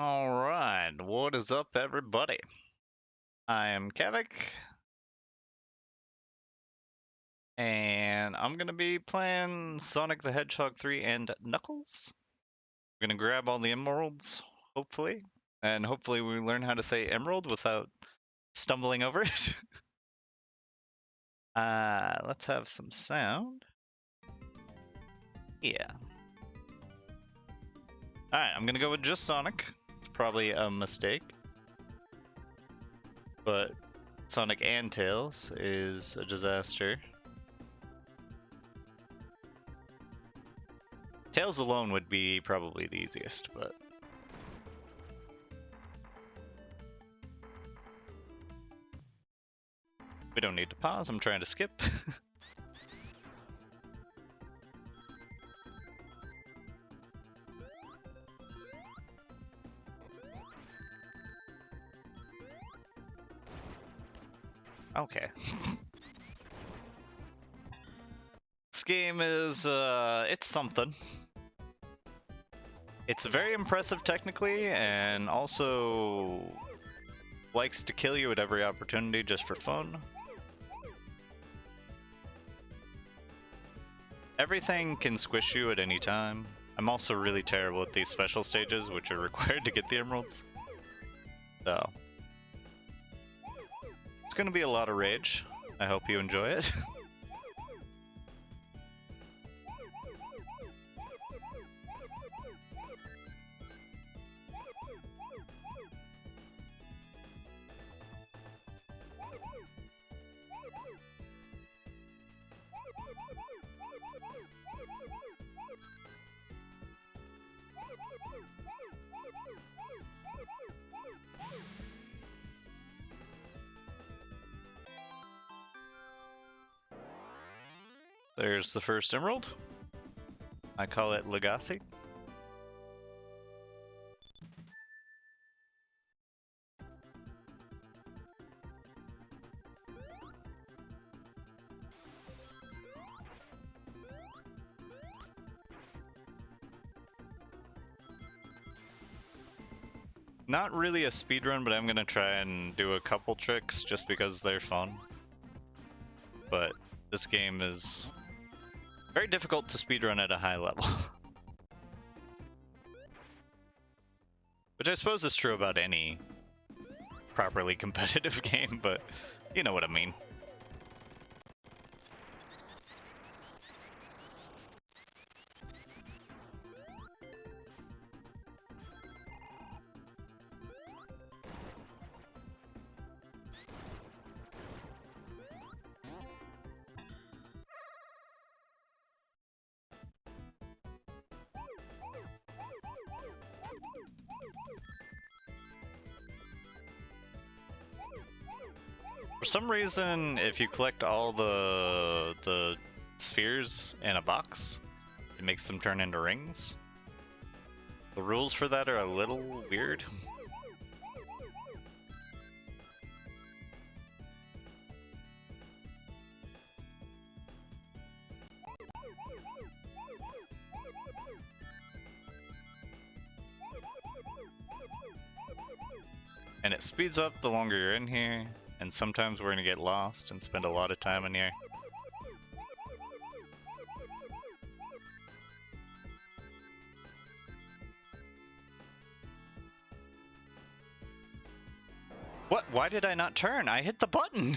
Alright, what is up, everybody? I am kavoc, and I'm gonna be playing Sonic the Hedgehog 3 and Knuckles. We're gonna grab all the emeralds, hopefully, and hopefully we learn how to say emerald without stumbling over it. Let's have some sound. Yeah. Alright, I'm gonna go with just Sonic. It's probably a mistake, but Sonic and Tails is a disaster. Tails alone would be probably the easiest, but... we don't need to pause, I'm trying to skip. Okay. This game is, it's something. It's very impressive technically, and also likes to kill you at every opportunity just for fun. Everything can squish you at any time. I'm also really terrible at these special stages, which are required to get the emeralds. So, it's gonna be a lot of rage. I hope you enjoy it. There's the first emerald. I call it Legacy. Not really a speedrun, but I'm gonna try and do a couple tricks just because they're fun. But this game is very difficult to speedrun at a high level. Which I suppose is true about any properly competitive game, but you know what I mean. For some reason, if you collect all the spheres in a box, it makes them turn into rings. The rules for that are a little weird. And it speeds up the longer you're in here, and sometimes we're gonna get lost and spend a lot of time in here. What? Why did I not turn? I hit the button!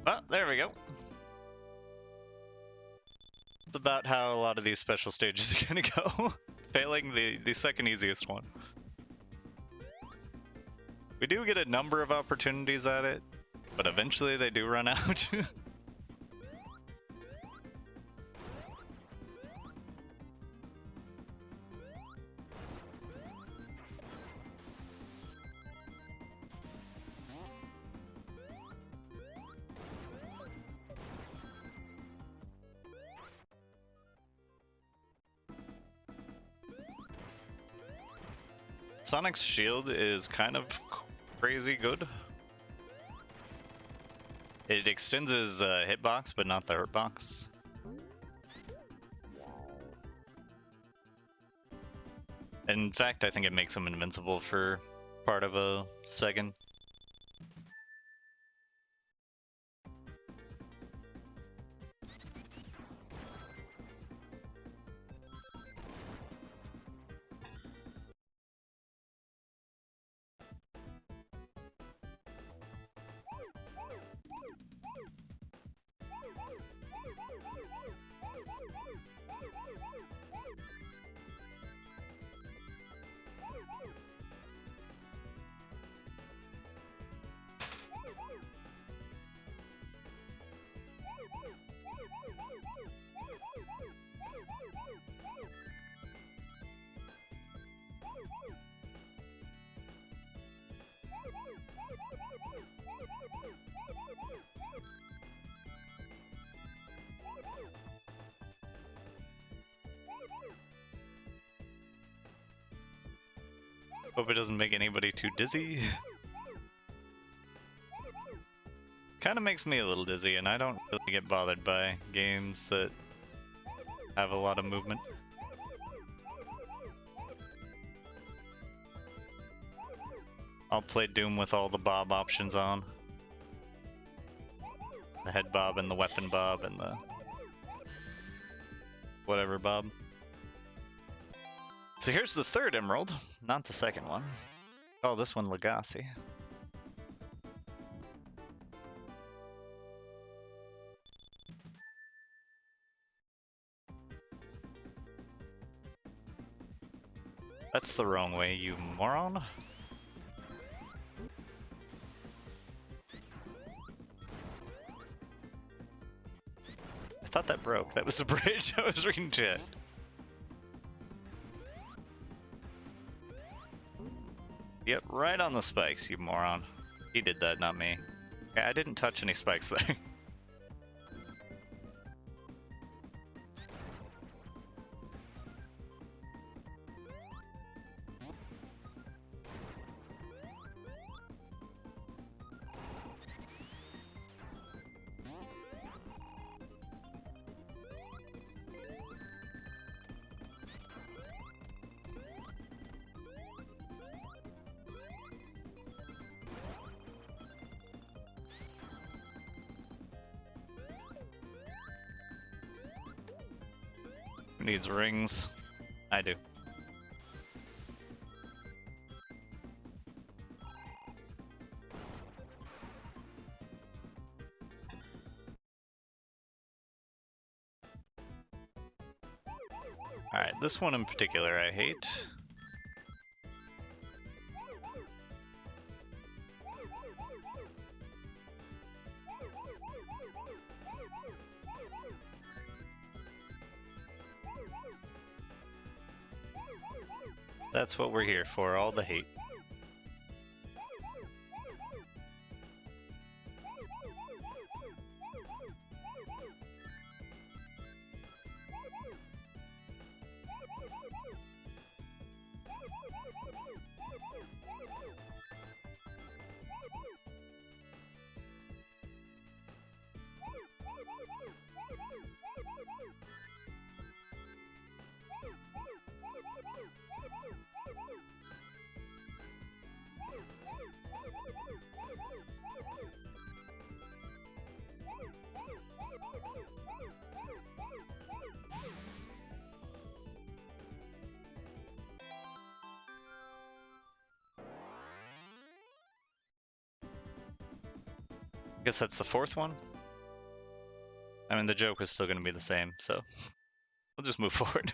Well, there we go. It's about how a lot of these special stages are gonna go. Failing the second easiest one. We do get a number of opportunities at it, but eventually they do run out. Sonic's shield is kind of crazy good. It extends his hitbox, but not the hurtbox. In fact, I think it makes him invincible for part of a second. Hope it doesn't make anybody too dizzy. Kind of makes me a little dizzy, and I don't really get bothered by games that have a lot of movement. I'll play Doom with all the bob options on. The head bob and the weapon bob and the whatever bob. So here's the third emerald, not the second one. Oh, this one Legacy. That's the wrong way, you moron. I thought that broke. That was the bridge. I was reading chat. Yep, right on the spikes, you moron. He did that, not me. Yeah, I didn't touch any spikes there. Who needs rings? I do. Alright, this one in particular I hate. That's what we're here for, all the hate. I guess that's the fourth one. I mean, the joke is still going to be the same, so we'll just move forward.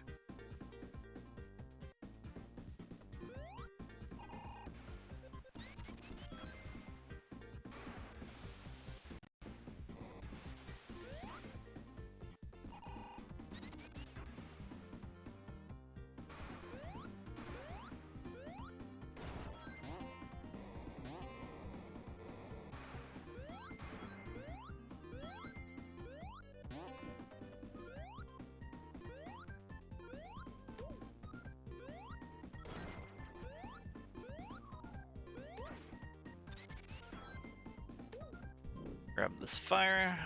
Grab this fire.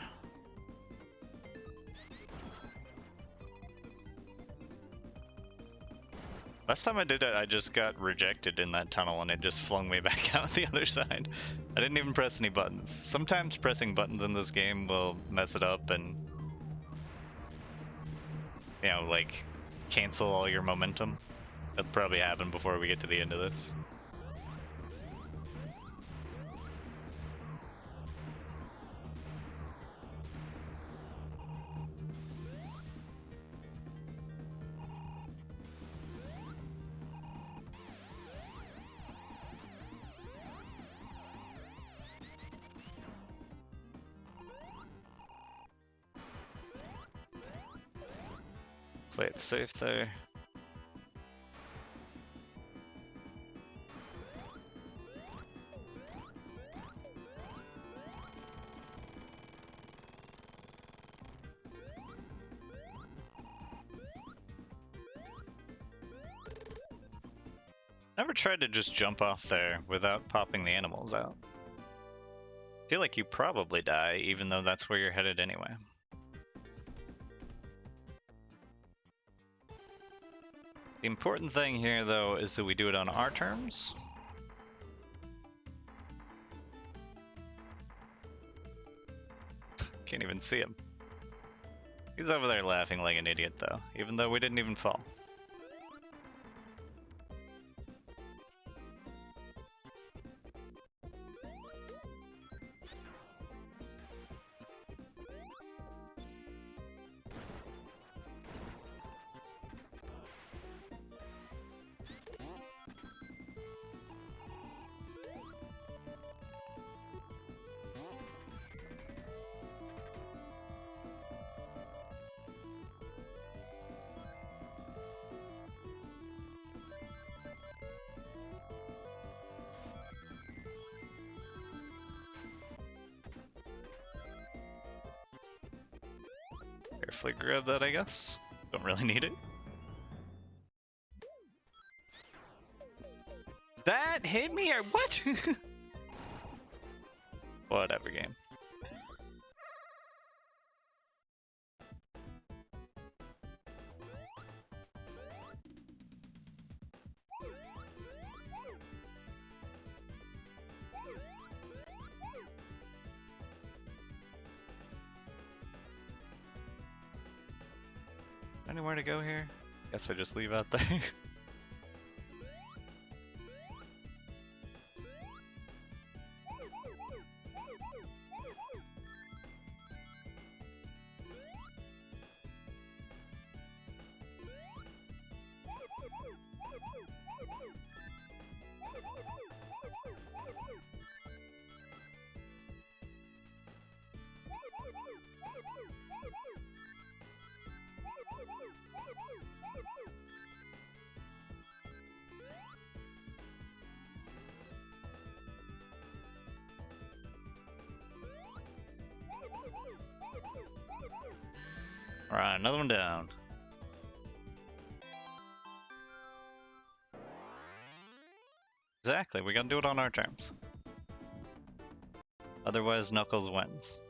Last time I did it, I just got rejected in that tunnel and it just flung me back out the other side. I didn't even press any buttons. Sometimes pressing buttons in this game will mess it up and, you know, like, cancel all your momentum. That'll probably happen before we get to the end of this. Play it safe there. Never tried to just jump off there without popping the animals out. I feel like you probably die, even though that's where you're headed anyway. The important thing here, though, is that we do it on our terms. Can't even see him. He's over there laughing like an idiot, though, even though we didn't even fall. Carefully grab that, I guess. Don't really need it. That hit me, or what? Whatever, game. Anywhere to go here? Guess I just leave out there. Alright, another one down. Exactly, we gotta do it on our terms. Otherwise, Knuckles wins.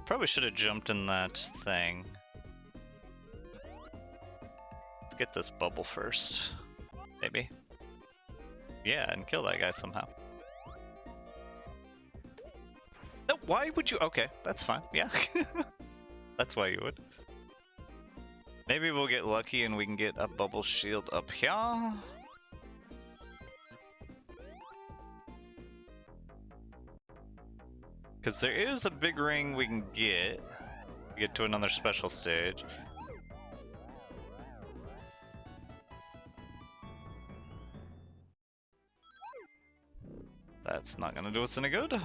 Probably should have jumped in that thing. Let's get this bubble first. Maybe. Yeah, and kill that guy somehow. No, why would you? Okay, that's fine. Yeah. That's why you would. Maybe we'll get lucky and we can get a bubble shield up here. Because there is a big ring we can get to another special stage. That's not gonna do us any good.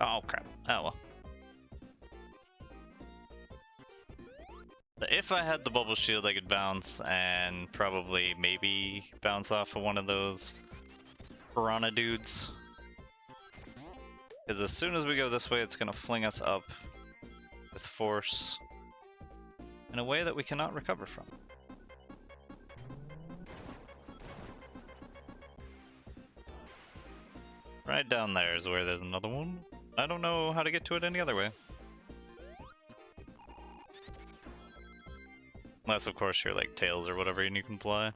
Oh crap. Oh well. If I had the bubble shield, I could bounce and probably maybe bounce off of one of those piranha dudes. Because as soon as we go this way, it's going to fling us up with force in a way that we cannot recover from. Right down there is where there's another one. I don't know how to get to it any other way. Unless, of course, you're like Tails or whatever and you can fly.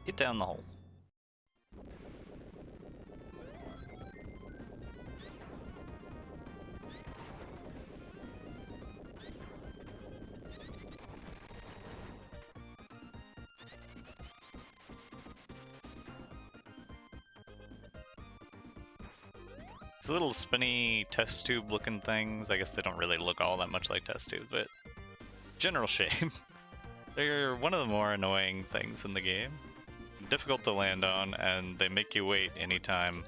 Get down the hole. These little spinny test tube looking things, I guess they don't really look all that much like test tubes, but general shape. They're one of the more annoying things in the game. Difficult to land on, and they make you wait anytime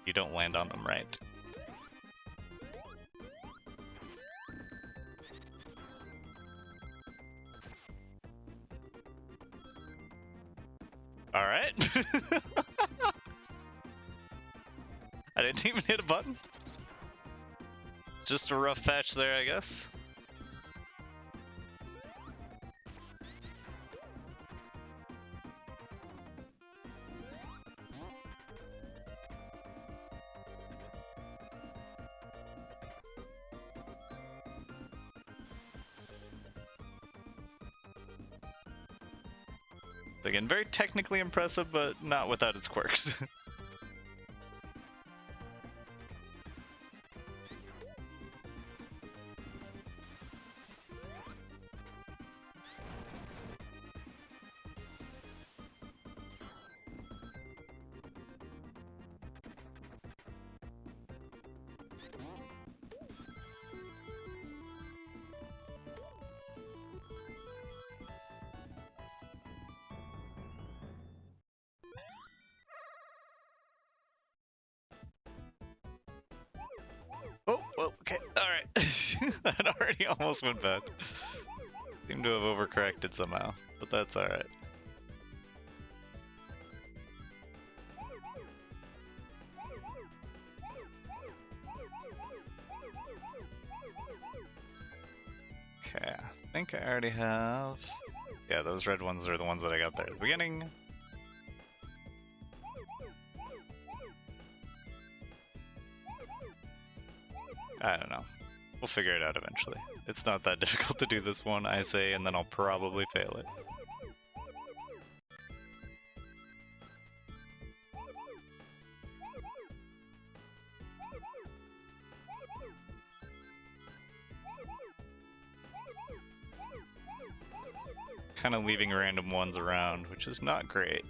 you don't land on them right. Alright. I didn't even hit a button. Just a rough patch there, I guess. Again, very technically impressive, but not without its quirks. Oh, well, okay, alright. That already almost went bad. Seem to have overcorrected somehow, but that's alright. Okay, I think I already have... Yeah, those red ones are the ones that I got there at the beginning. I don't know. We'll figure it out eventually. It's not that difficult to do this one, I say, and then I'll probably fail it. Kind of leaving random ones around, which is not great.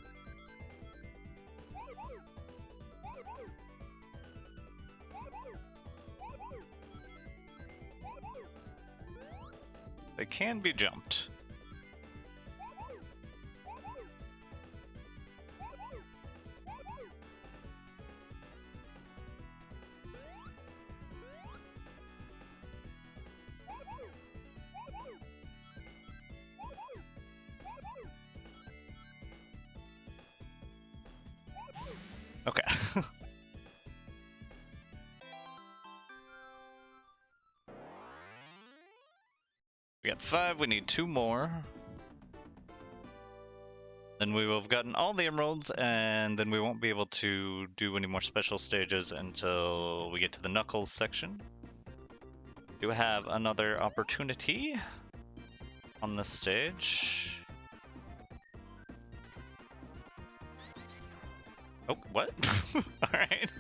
They can be jumped. Okay. We got 5, we need 2 more. Then we will have gotten all the emeralds, and then we won't be able to do any more special stages until we get to the Knuckles section. Do have another opportunity on this stage. Oh, what? Alright.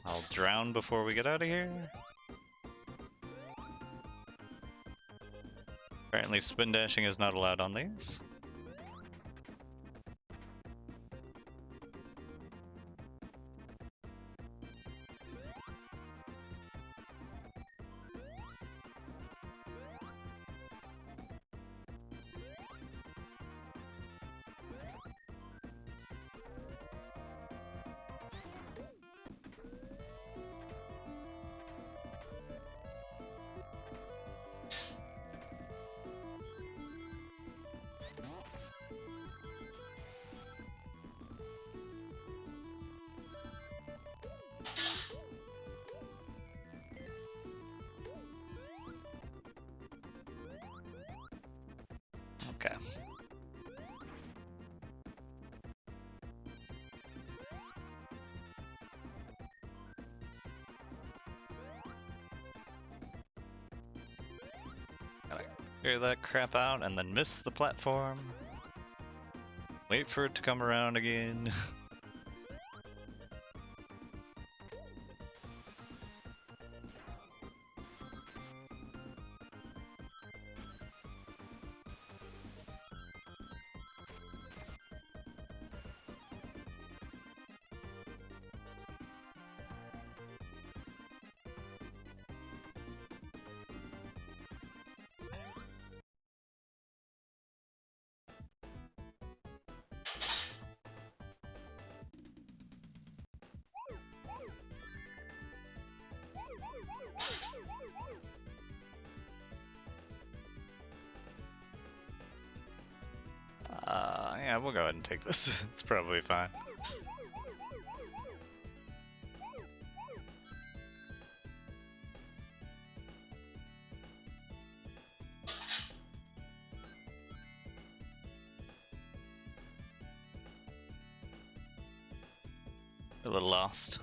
I'll drown before we get out of here. Apparently spin dashing is not allowed on these. Okay. Gotta clear that crap out and then miss the platform. Wait for it to come around again. Yeah, we'll go ahead and take this. It's probably fine. A little lost.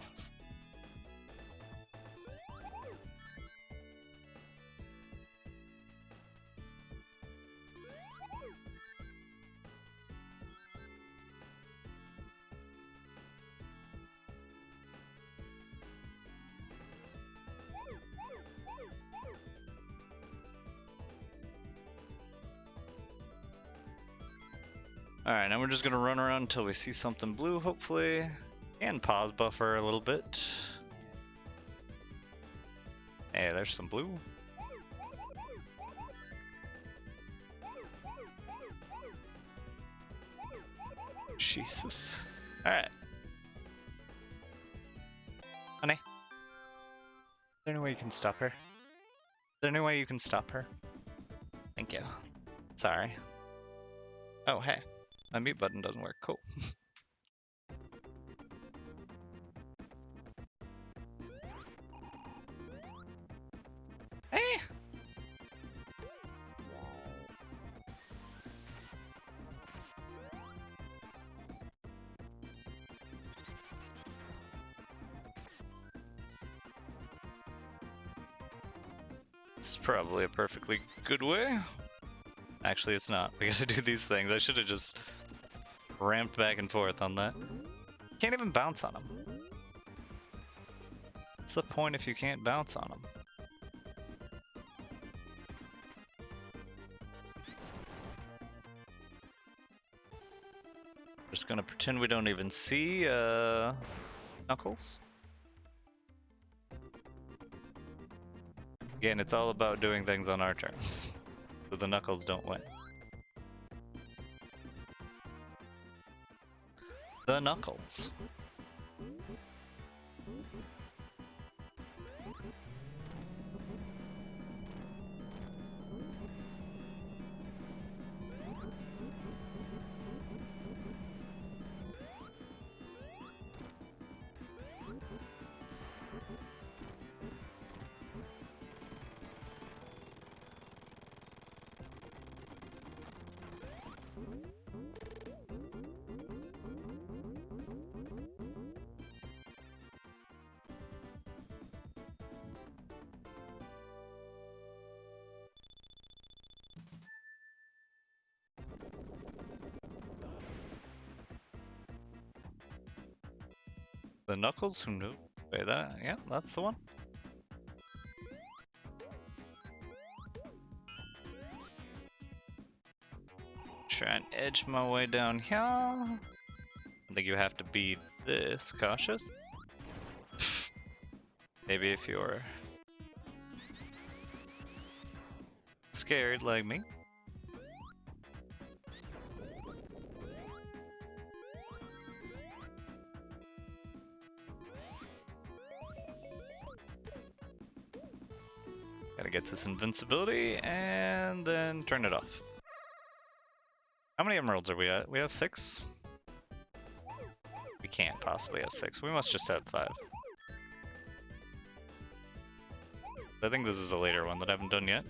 Alright, now we're just gonna run around until we see something blue, hopefully. And pause buffer a little bit. Hey, there's some blue. Jesus. Alright. Honey. Is there any way you can stop her? Is there any way you can stop her? Thank you. Sorry. Oh, hey. My mute button doesn't work. Cool. Hey! This is probably a perfectly good way. Actually, it's not. We gotta do these things. I should have just ramped back and forth on that. Can't even bounce on them. What's the point if you can't bounce on them? Just gonna pretend we don't even see Knuckles. Again, it's all about doing things on our terms, so the Knuckles don't win. The Knuckles. The Knuckles who knew. Wait, yeah, that's the one. Try and edge my way down here. I think you have to be this cautious. Maybe if you're scared like me. Gotta get this invincibility and then turn it off. How many emeralds are we at? We have 6? We can't possibly have 6. We must just have 5. I think this is a later one that I haven't done yet.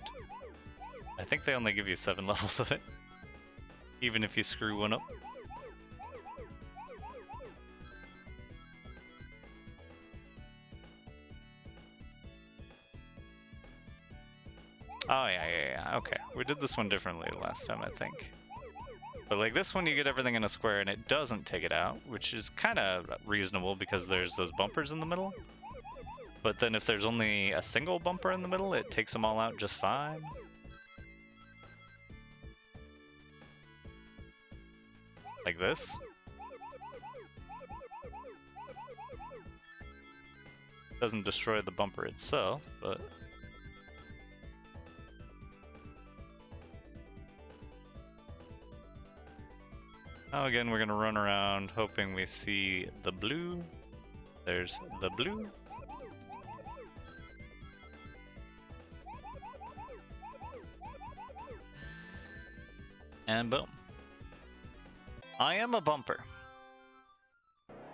I think they only give you 7 levels of it. Even if you screw one up. Oh yeah, okay. We did this one differently last time, I think. But like this one, you get everything in a square and it doesn't take it out, which is kind of reasonable because there's those bumpers in the middle. But then if there's only a single bumper in the middle, it takes them all out just fine. Like this. Doesn't destroy the bumper itself, but... Now again, we're gonna run around hoping we see the blue. There's the blue. And boom. I am a bumper.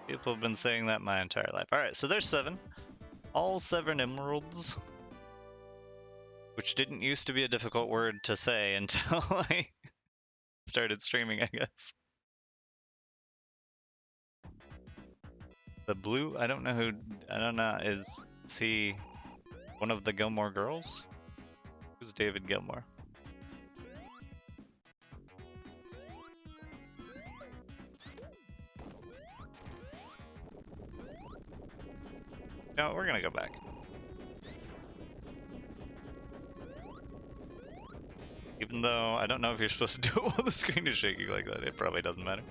People have been saying that my entire life. Alright, so there's 7. All 7 emeralds. Which didn't used to be a difficult word to say until I started streaming, I guess. The blue, I don't know, is he one of the Gilmore girls? Who's David Gilmore? No, we're gonna go back. Even though I don't know if you're supposed to do it while the screen is shaking like that, it probably doesn't matter.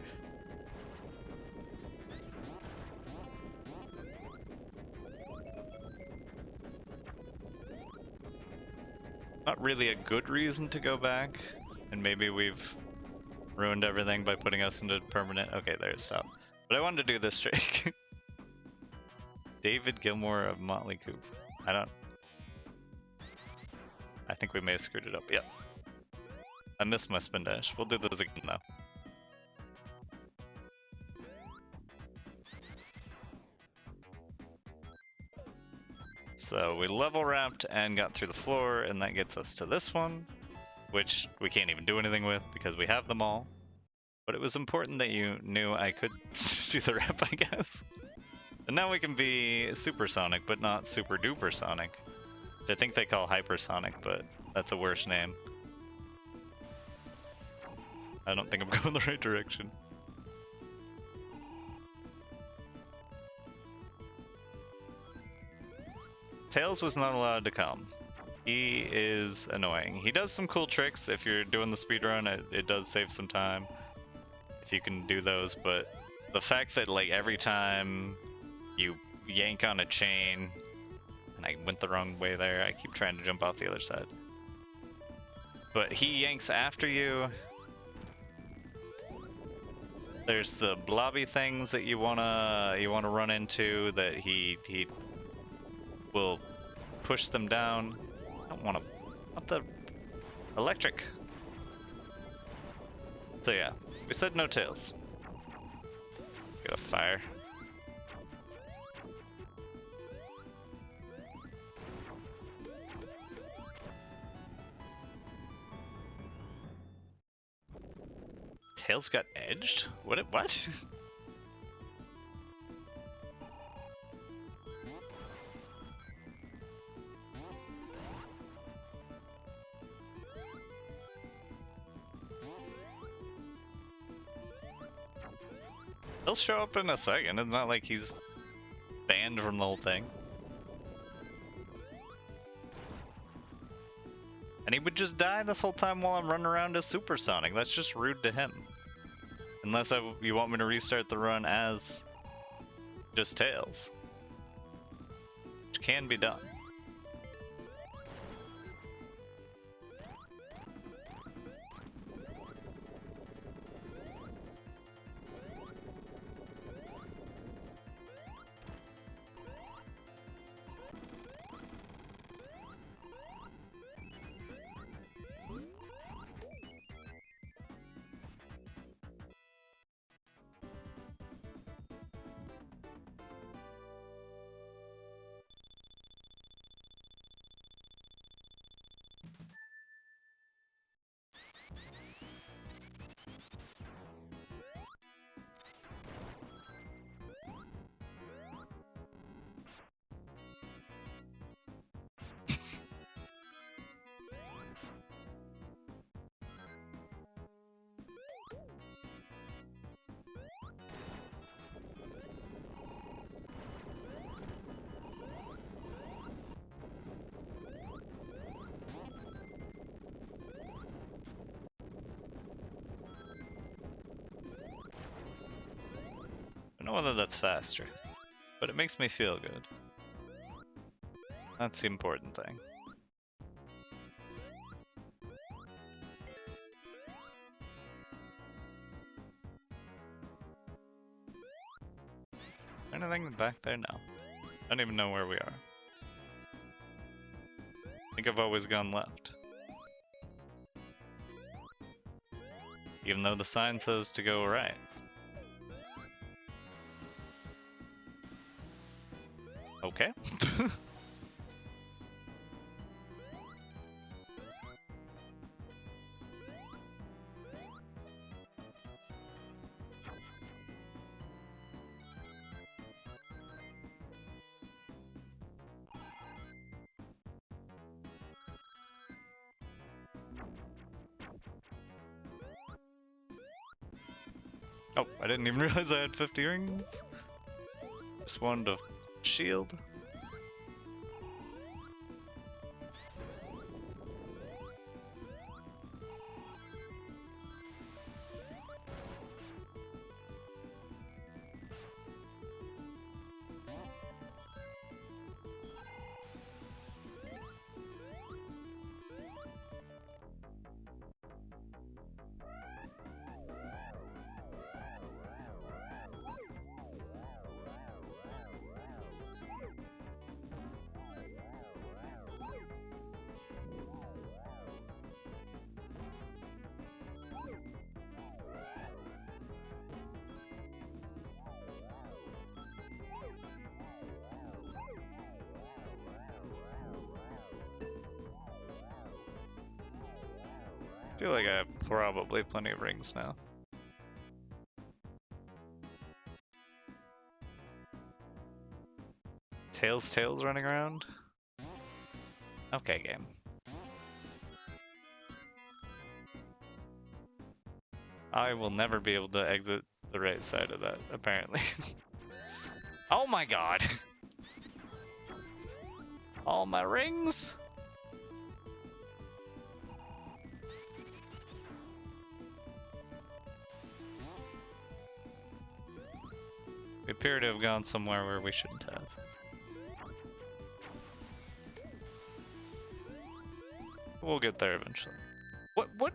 Not really a good reason to go back, and maybe we've ruined everything by putting us into permanent. Okay, there's stop. But I wanted to do this trick. David Gilmore of Motley Crue. I think we may have screwed it up. Yep. I missed my spin dash. We'll do this again though. So we level wrapped and got through the floor, and that gets us to this one, which we can't even do anything with because we have them all. But it was important that you knew I could do the wrap, I guess. And now we can be supersonic, but not super duper sonic. I think they call hypersonic, but that's a worse name. I don't think I'm going the right direction. Tails was not allowed to come. He is annoying. He does some cool tricks. If you're doing the speedrun, it does save some time if you can do those, but the fact that like every time you yank on a chain, and I went the wrong way there, I keep trying to jump off the other side. But he yanks after you. There's the blobby things that you wanna run into that he will push them down. I don't want the electric. So yeah, we said no tails. Got a fire. Tails got edged? What? He'll show up in a second. It's not like he's banned from the whole thing. And he would just die this whole time while I'm running around as Supersonic. That's just rude to him. Unless you want me to restart the run as just Tails. Which can be done. I don't know whether that's faster, but it makes me feel good. That's the important thing. Anything back there? No. I don't even know where we are. I think I've always gone left. Even though the sign says to go right. Okay. Oh, I didn't even realize I had 50 rings. Just wanted to shield. I feel like I have probably plenty of rings now. Tails running around? Okay, game. I will never be able to exit the right side of that, apparently. Oh my god! All my rings? We appear to have gone somewhere where we shouldn't have. We'll get there eventually. What?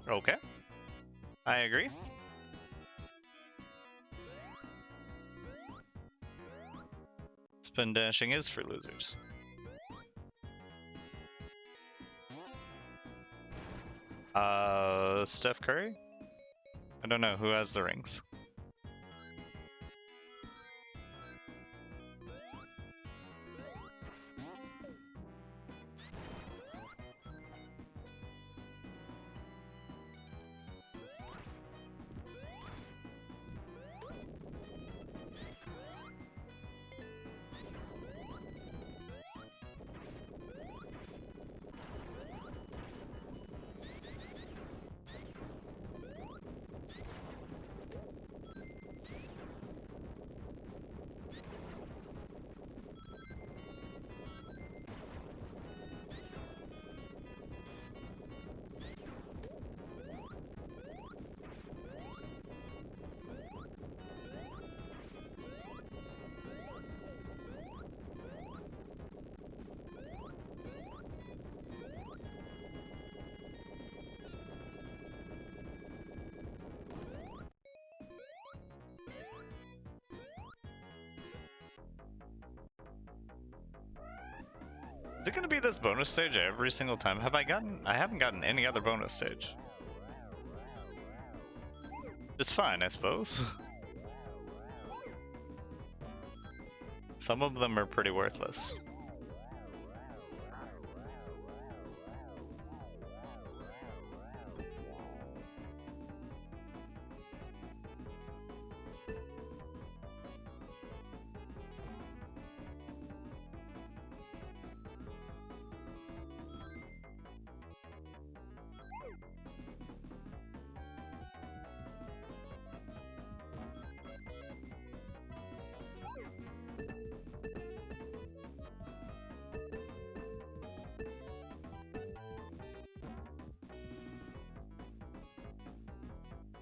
Okay. I agree. Spin dashing is for losers. Steph Curry? I don't know, who has the rings? it gonna be this bonus stage every single time? I haven't gotten any other bonus stage. It's fine, I suppose. Some of them are pretty worthless.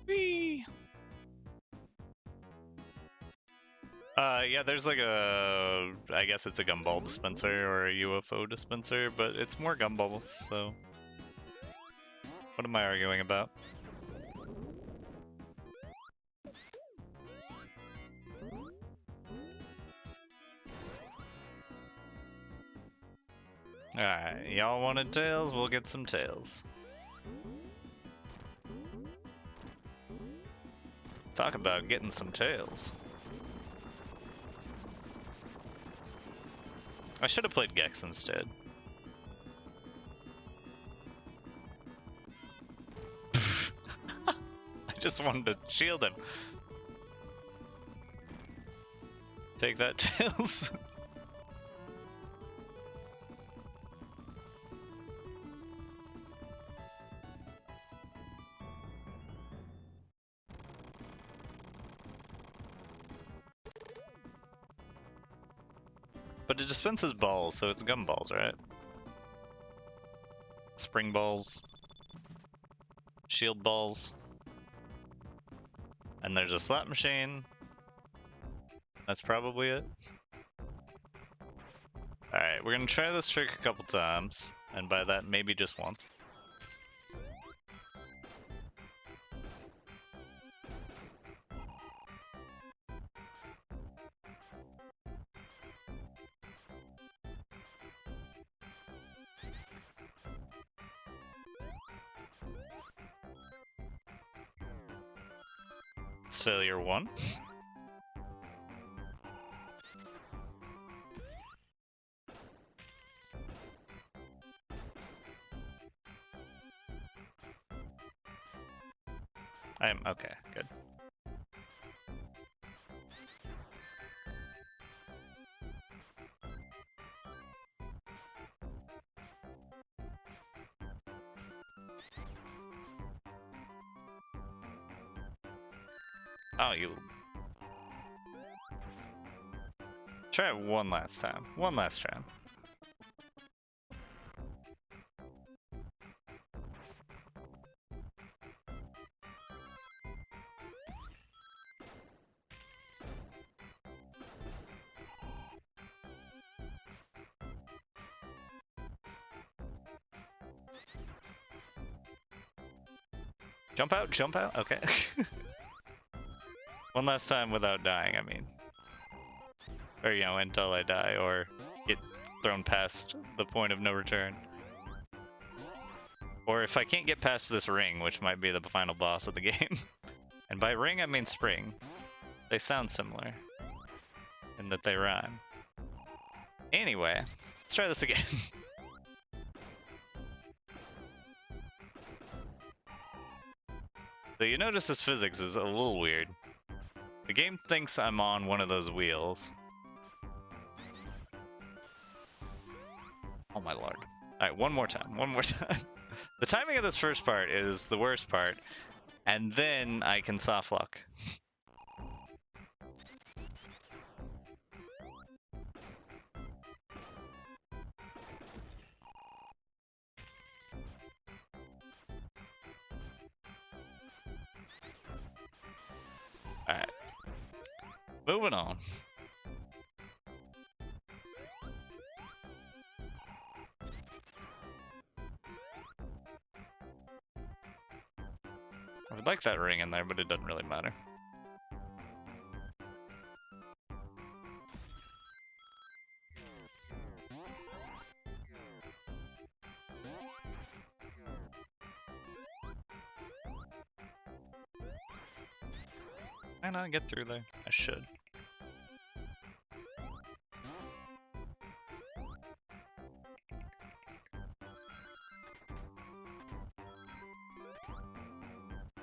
Whee! Yeah, there's like a... I guess it's a gumball dispenser or a UFO dispenser, but it's more gumballs, so... What am I arguing about? Alright, y'all wanted tails, we'll get some tails. Talk about getting some tails. I should have played Gex instead. I just wanted to shield him. Take that, tails. But it dispenses balls, so it's gumballs, right? Spring balls. Shield balls. And there's a slot machine. That's probably it. Alright, we're gonna try this trick a couple times, and by that, maybe just once. It's failure 1. I am okay, good. Oh, you... Try it one last time. One last try. Jump out, jump out? Okay. One last time without dying, I mean. Or, you know, until I die, or get thrown past the point of no return. Or if I can't get past this ring, which might be the final boss of the game. And by ring, I mean spring. They sound similar. In that they rhyme. Anyway, let's try this again. So you notice this physics is a little weird. The game thinks I'm on one of those wheels. Oh my lord. Alright, one more time, one more time. The timing of this first part is the worst part, and then I can soft lock. Alright. Moving on. I would like that ring in there, but it doesn't really matter. Can I not get through there? I should.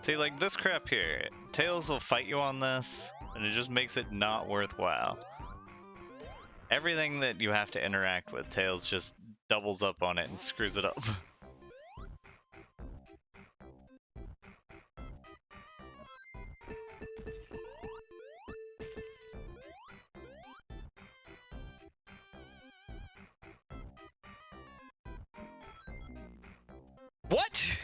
See, like this crap here, Tails will fight you on this, and it just makes it not worthwhile. Everything that you have to interact with, Tails just doubles up on it and screws it up. What?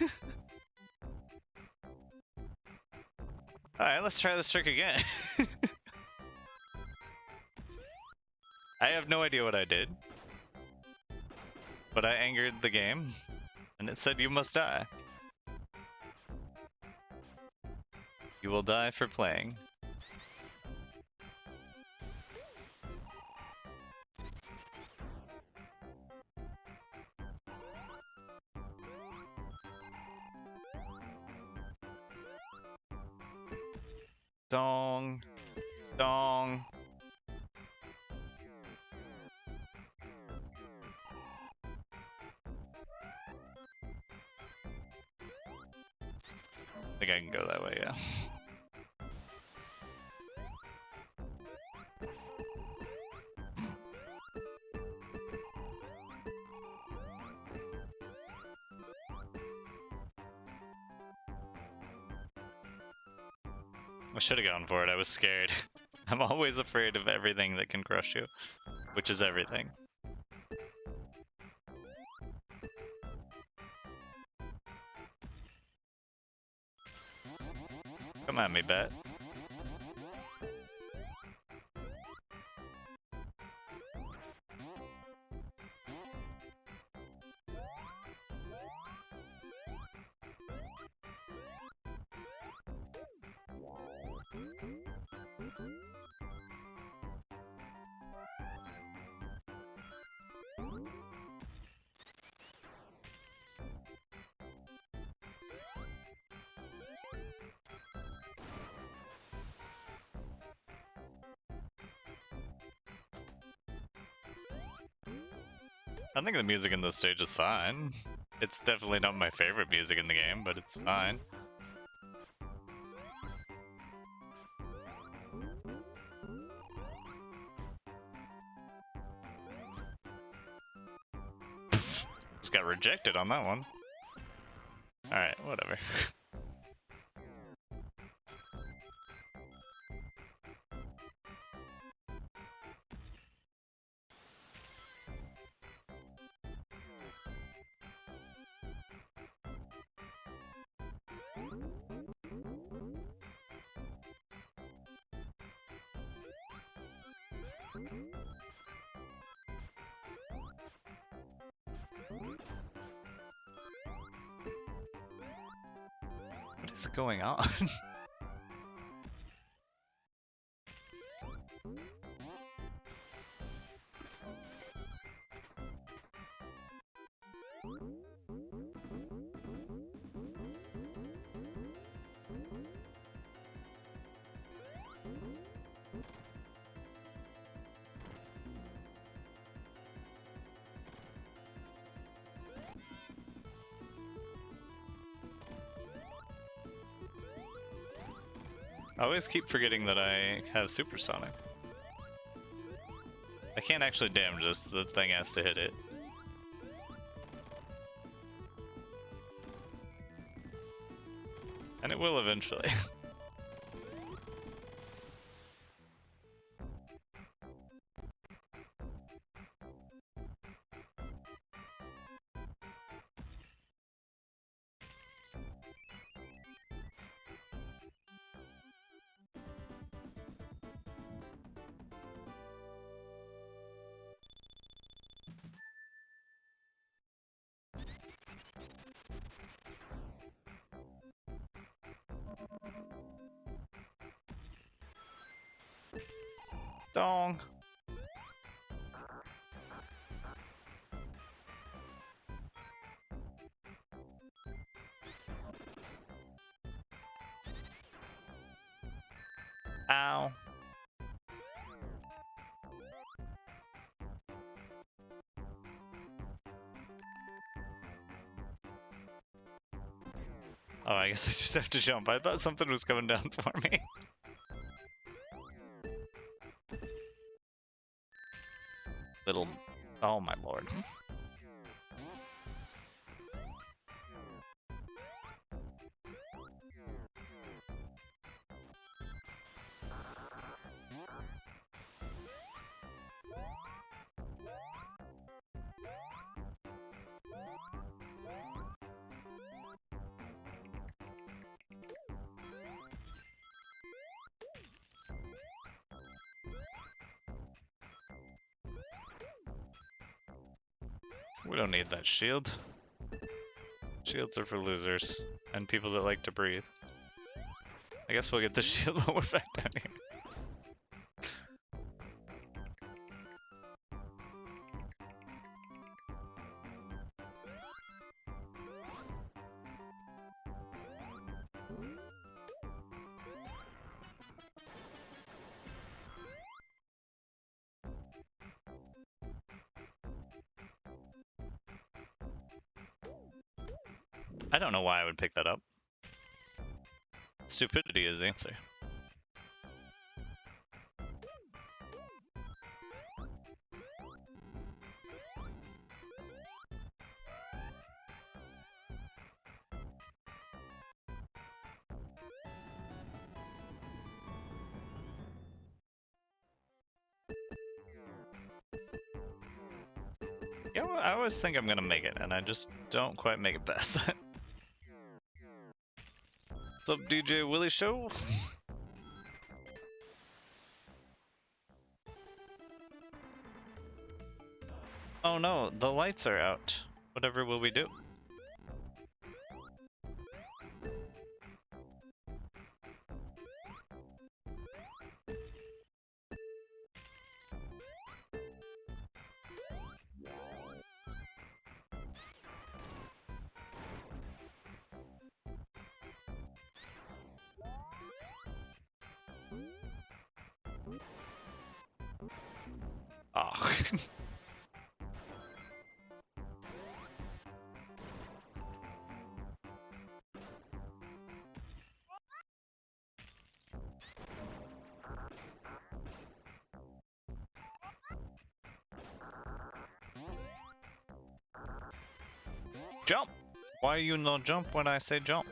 Alright, let's try this trick again. I have no idea what I did, but I angered the game, and it said you must die. You will die for playing. Dong. Dong. I think I can go that way, yeah. I should have gone for it, I was scared. I'm always afraid of everything that can crush you, which is everything. Come at me, bet. I think the music in this stage is fine. It's definitely not my favorite music in the game, but it's fine. Just got rejected on that one. Alright, whatever. What is going on? I always keep forgetting that I have supersonic. I can't actually damage this, the thing has to hit it. And it will eventually. Dong. Ow. Oh, I guess I just have to jump. I thought something was coming down for me. Little... Oh my lord. We don't need that shield. Shields are for losers and people that like to breathe. I guess we'll get the shield when we're back down here. I don't know why I would pick that up. Stupidity is the answer. Yeah, well, I always think I'm gonna make it, and I just don't quite make it past that. What's up, DJ Willie Show? Oh no, the lights are out. Whatever will we do? Oh. Jump! Why you no jump when I say jump?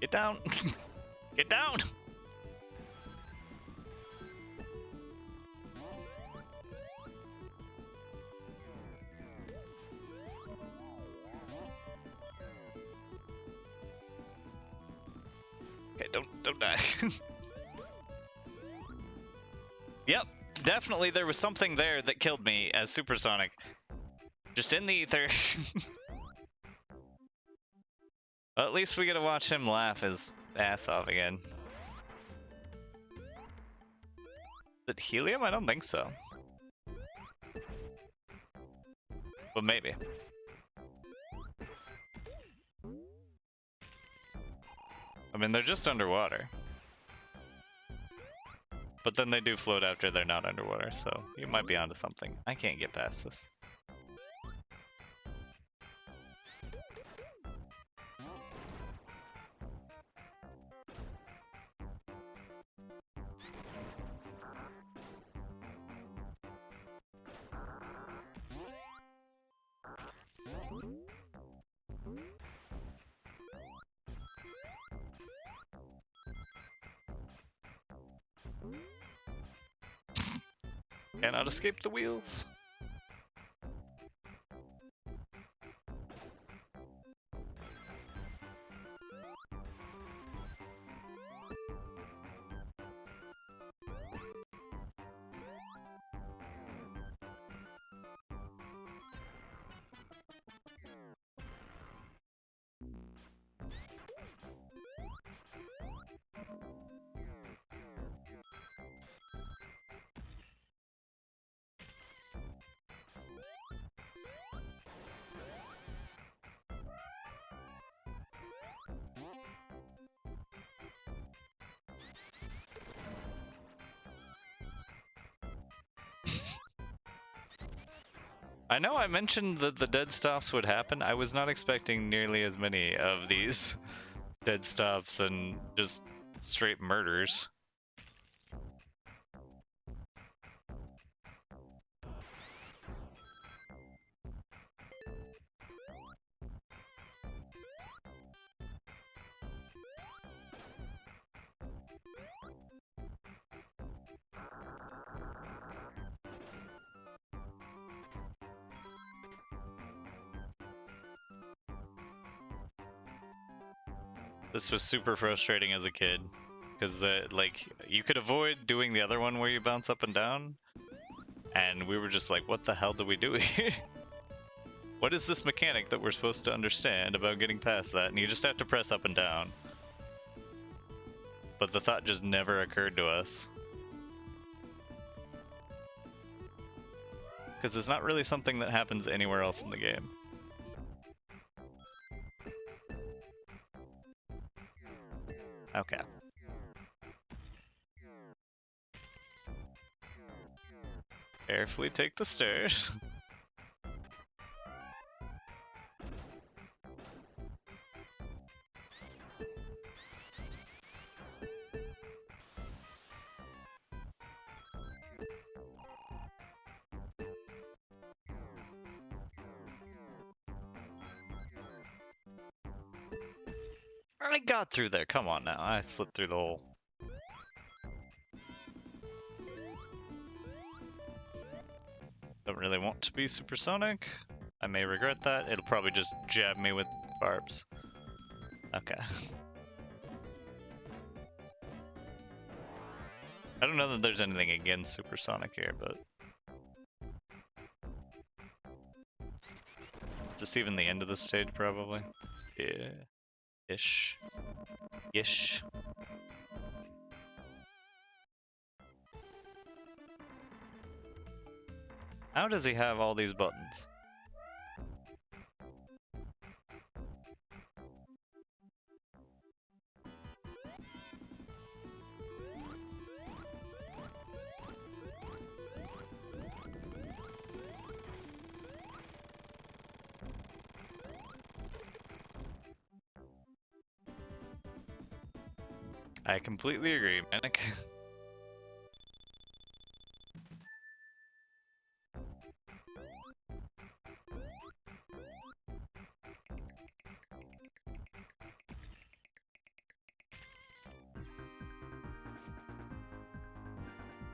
Get down! Get down! Okay, don't die. Yep, definitely there was something there that killed me as Supersonic. Just in the ether. Well, at least we get to watch him laugh his ass off again. Is it helium? I don't think so. But maybe. I mean, they're just underwater. But then they do float after they're not underwater, so you might be onto something. I can't get past this. Cannot escape the wheels. I know I mentioned that the dead stops would happen. I was not expecting nearly as many of these dead stops and just straight murders. This was super frustrating as a kid, because like you could avoid doing the other one where you bounce up and down, and we were just like, what the hell do we do here? What is this mechanic that we're supposed to understand about getting past that? And you just have to press up and down. But the thought just never occurred to us. Because it's not really something that happens anywhere else in the game. Okay. Carefully take the stairs. I got through there, come on now, I slipped through the hole. Don't really want to be supersonic. I may regret that. It'll probably just jab me with barbs. Okay. I don't know that there's anything against supersonic here, but... Is this even the end of the stage, probably? Yeah. Ish. Ish. How does he have all these buttons? I completely agree, Manic.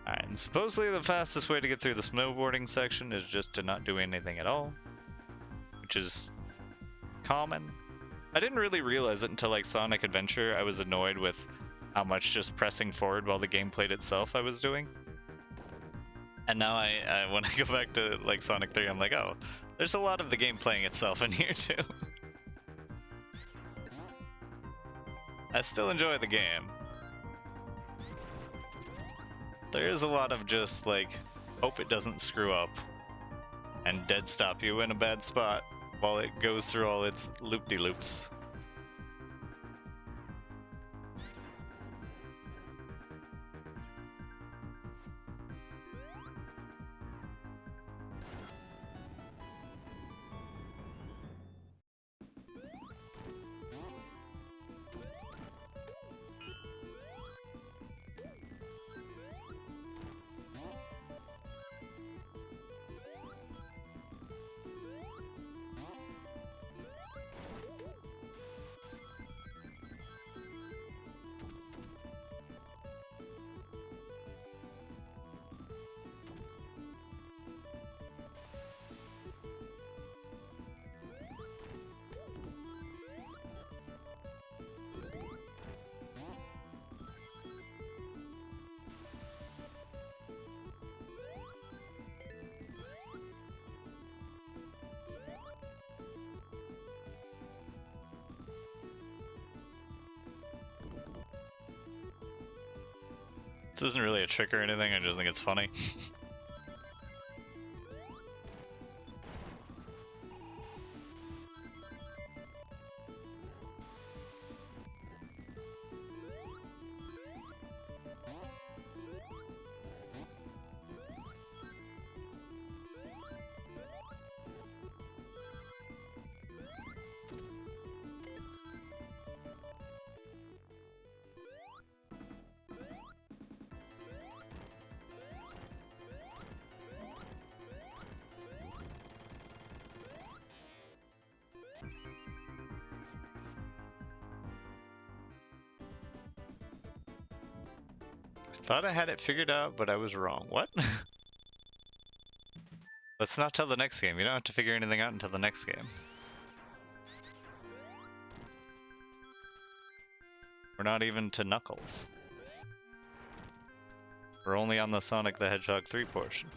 Alright, and supposedly the fastest way to get through the snowboarding section is just to not do anything at all, which is common. I didn't really realize it until like Sonic Adventure. I was annoyed with how much just pressing forward while the game played itself I was doing. And now when I go back to like Sonic 3, I'm like, oh, there's a lot of the game playing itself in here too. I still enjoy the game. There is a lot of just like, hope it doesn't screw up and dead stop you in a bad spot while it goes through all its loop-de-loops. This isn't really a trick or anything, I just think it's funny. Thought I had it figured out, but I was wrong. What? Let's not tell the next game. You don't have to figure anything out until the next game. We're not even to Knuckles. We're only on the Sonic the Hedgehog 3 portion.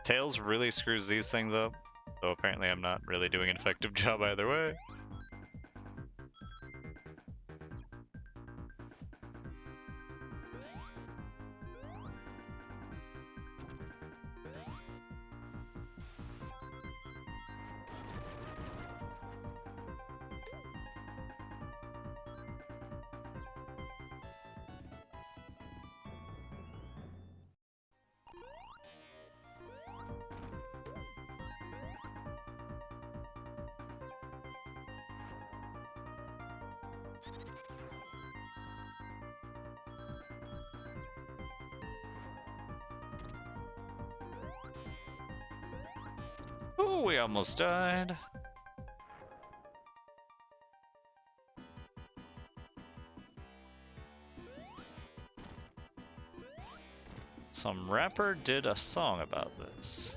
Tails really screws these things up, so apparently I'm not really doing an effective job either way. Oh, we almost died. Some rapper did a song about this.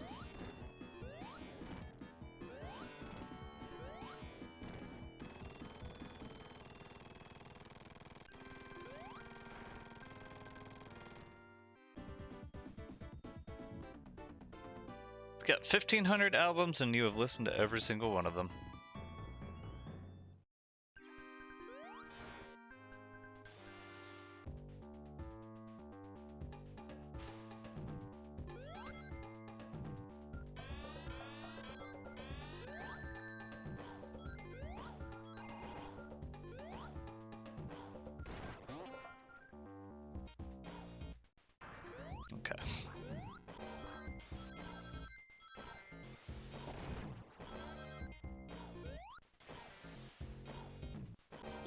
It's got 1,500 albums and you have listened to every single one of them. Okay.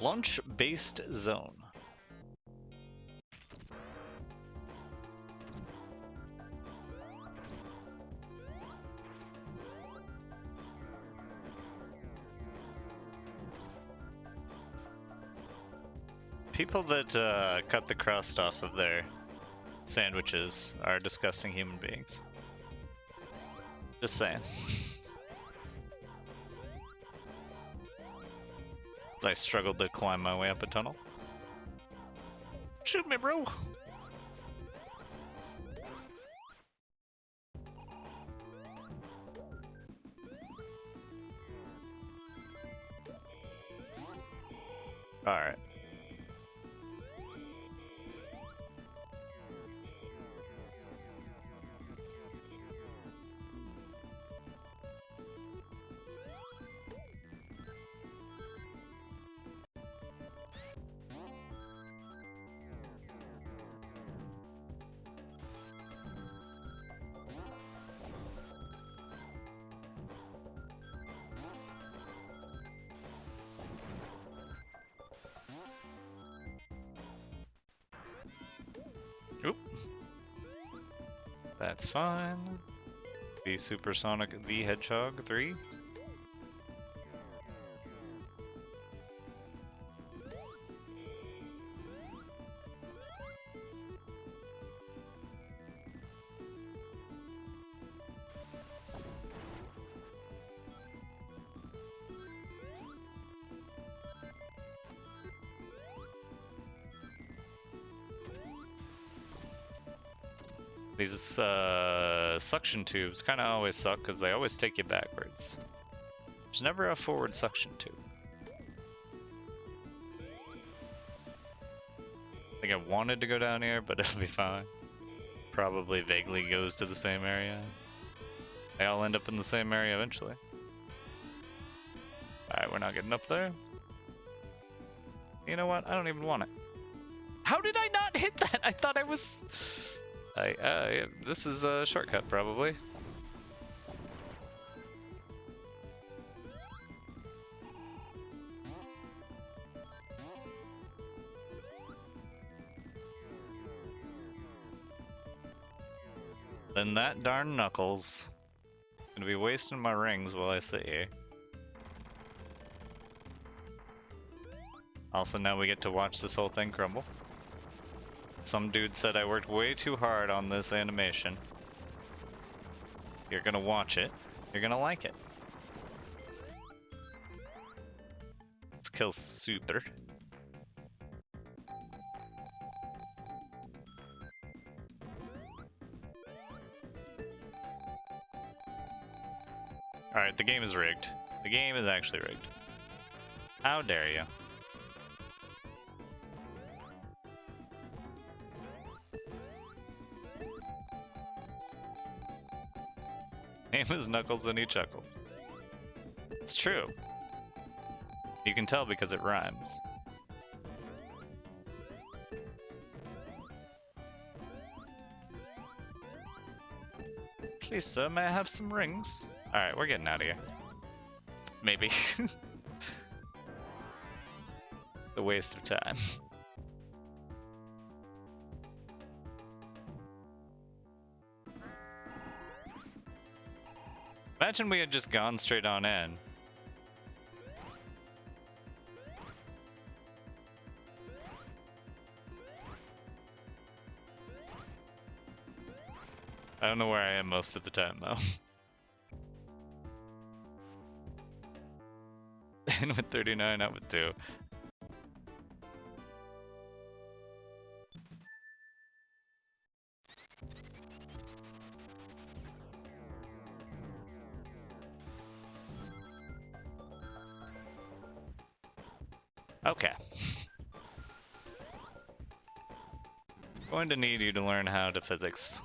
Launch-based zone. People that cut the crust off of their sandwiches are disgusting human beings. Just saying. I struggled to climb my way up a tunnel. Shoot me, bro! Alright. Oop. That's fine. Be Supersonic the Hedgehog 3. These suction tubes kind of always suck because they always take you backwards. There's never a forward suction tube. I think I wanted to go down here, but it'll be fine. Probably vaguely goes to the same area. They all end up in the same area eventually. Alright, we're not getting up there. You know what? I don't even want it. How did I not hit that? I thought I was... this is a shortcut, probably. Then that darn Knuckles. Gonna be wasting my rings while I sit here. Also, now we get to watch this whole thing crumble. Some dude said I worked way too hard on this animation. You're gonna watch it. You're gonna like it. Let's kill Super. Alright, the game is rigged. The game is actually rigged. How dare you? Name is Knuckles and he chuckles. It's true. You can tell because it rhymes. Please, sir, may I have some rings? Alright, we're getting out of here. Maybe. A waste of time. Imagine we had just gone straight on in. I don't know where I am most of the time, though. In with 39, out with 2. Okay. Going to need you to learn how to physics.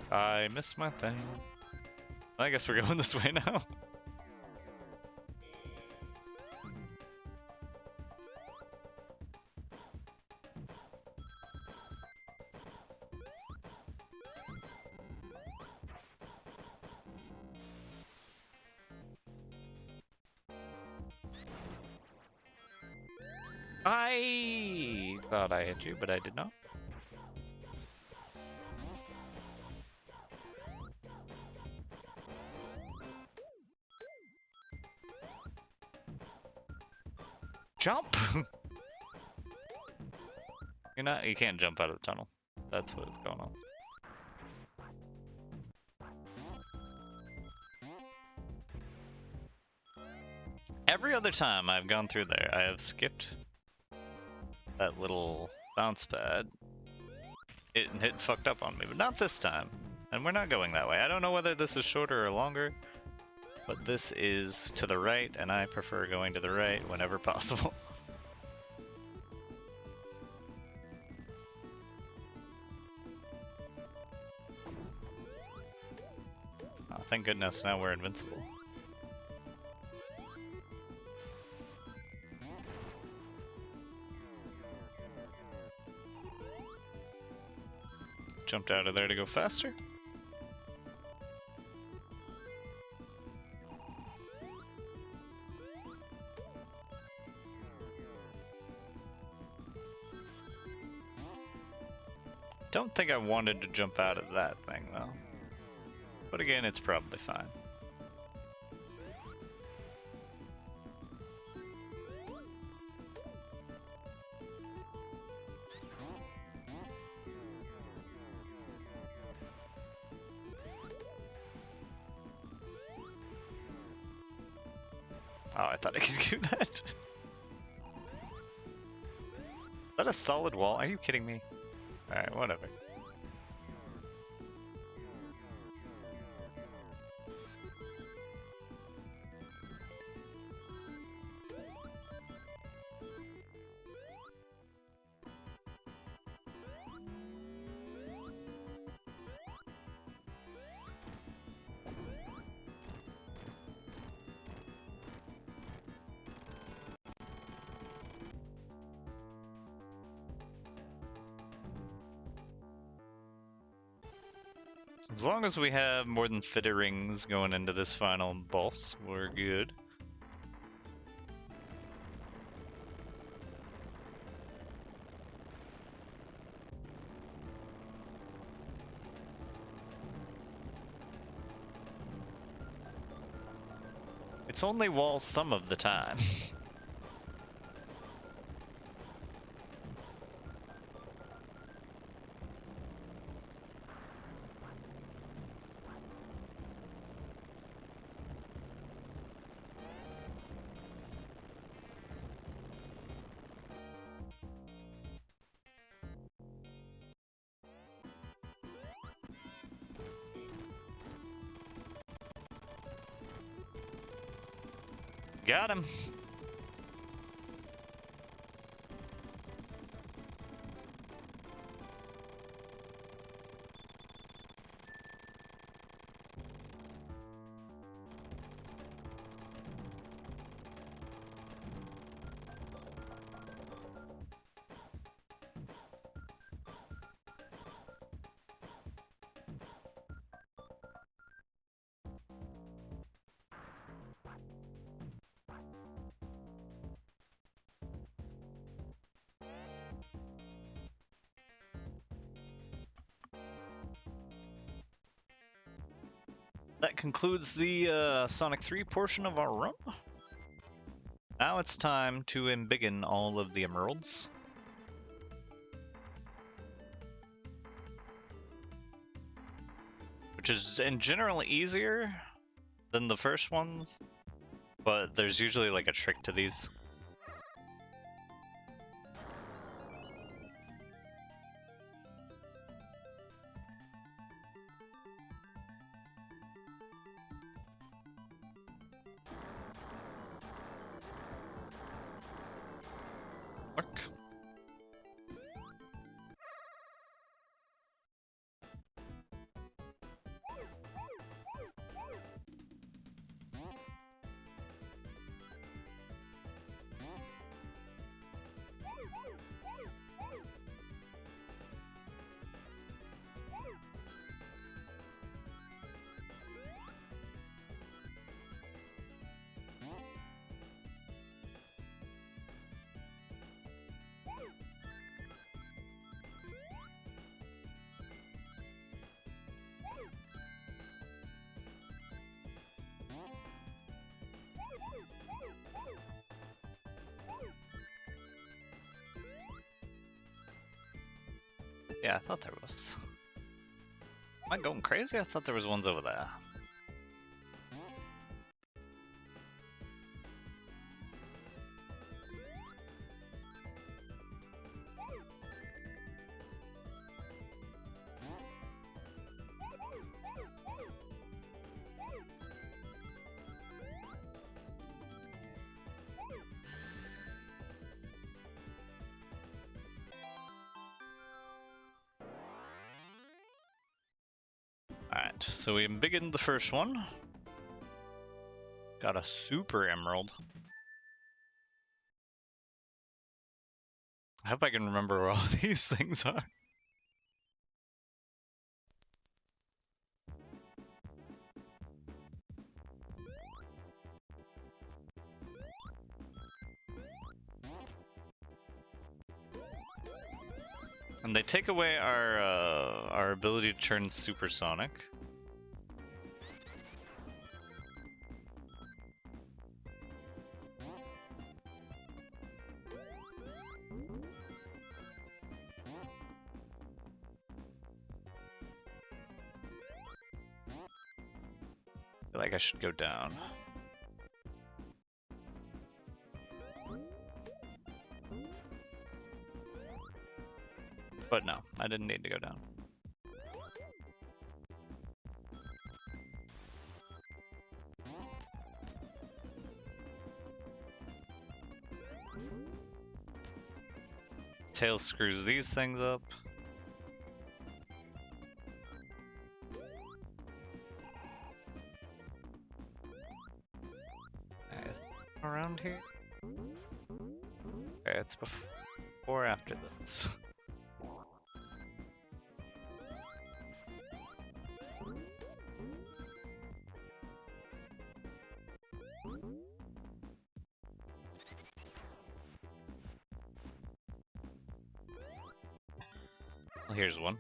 I missed my thing. I guess we're going this way now. I thought I hit you, but I did not. Jump! You can't jump out of the tunnel. That's what's going on. Every other time I've gone through there, I have skipped that little bounce pad. It fucked up on me, but not this time. And we're not going that way. I don't know whether this is shorter or longer, but this is to the right, and I prefer going to the right whenever possible. Oh, thank goodness, now we're invincible. Jumped out of there to go faster. Don't think I wanted to jump out of that thing though. But again, it's probably fine. Oh, I thought I could do that. Is that a solid wall? Are you kidding me? Alright, whatever. As long as we have more than 50 rings going into this final boss, we're good. It's only walls some of the time. Got him. That concludes the Sonic 3 portion of our run. Now it's time to embiggen all of the emeralds. Which is in general easier than the first ones, but there's usually like a trick to these. Yeah, I thought there was. Am I going crazy? I thought there was ones over there. Alright, so we embiggened the first one. Got a super emerald. I hope I can remember where all these things are. And they take away our ability to turn supersonic. I feel like I should go down. But no, I didn't need to go down. Tails screws these things up. Is that around here? Okay, it's before or after this. here's one.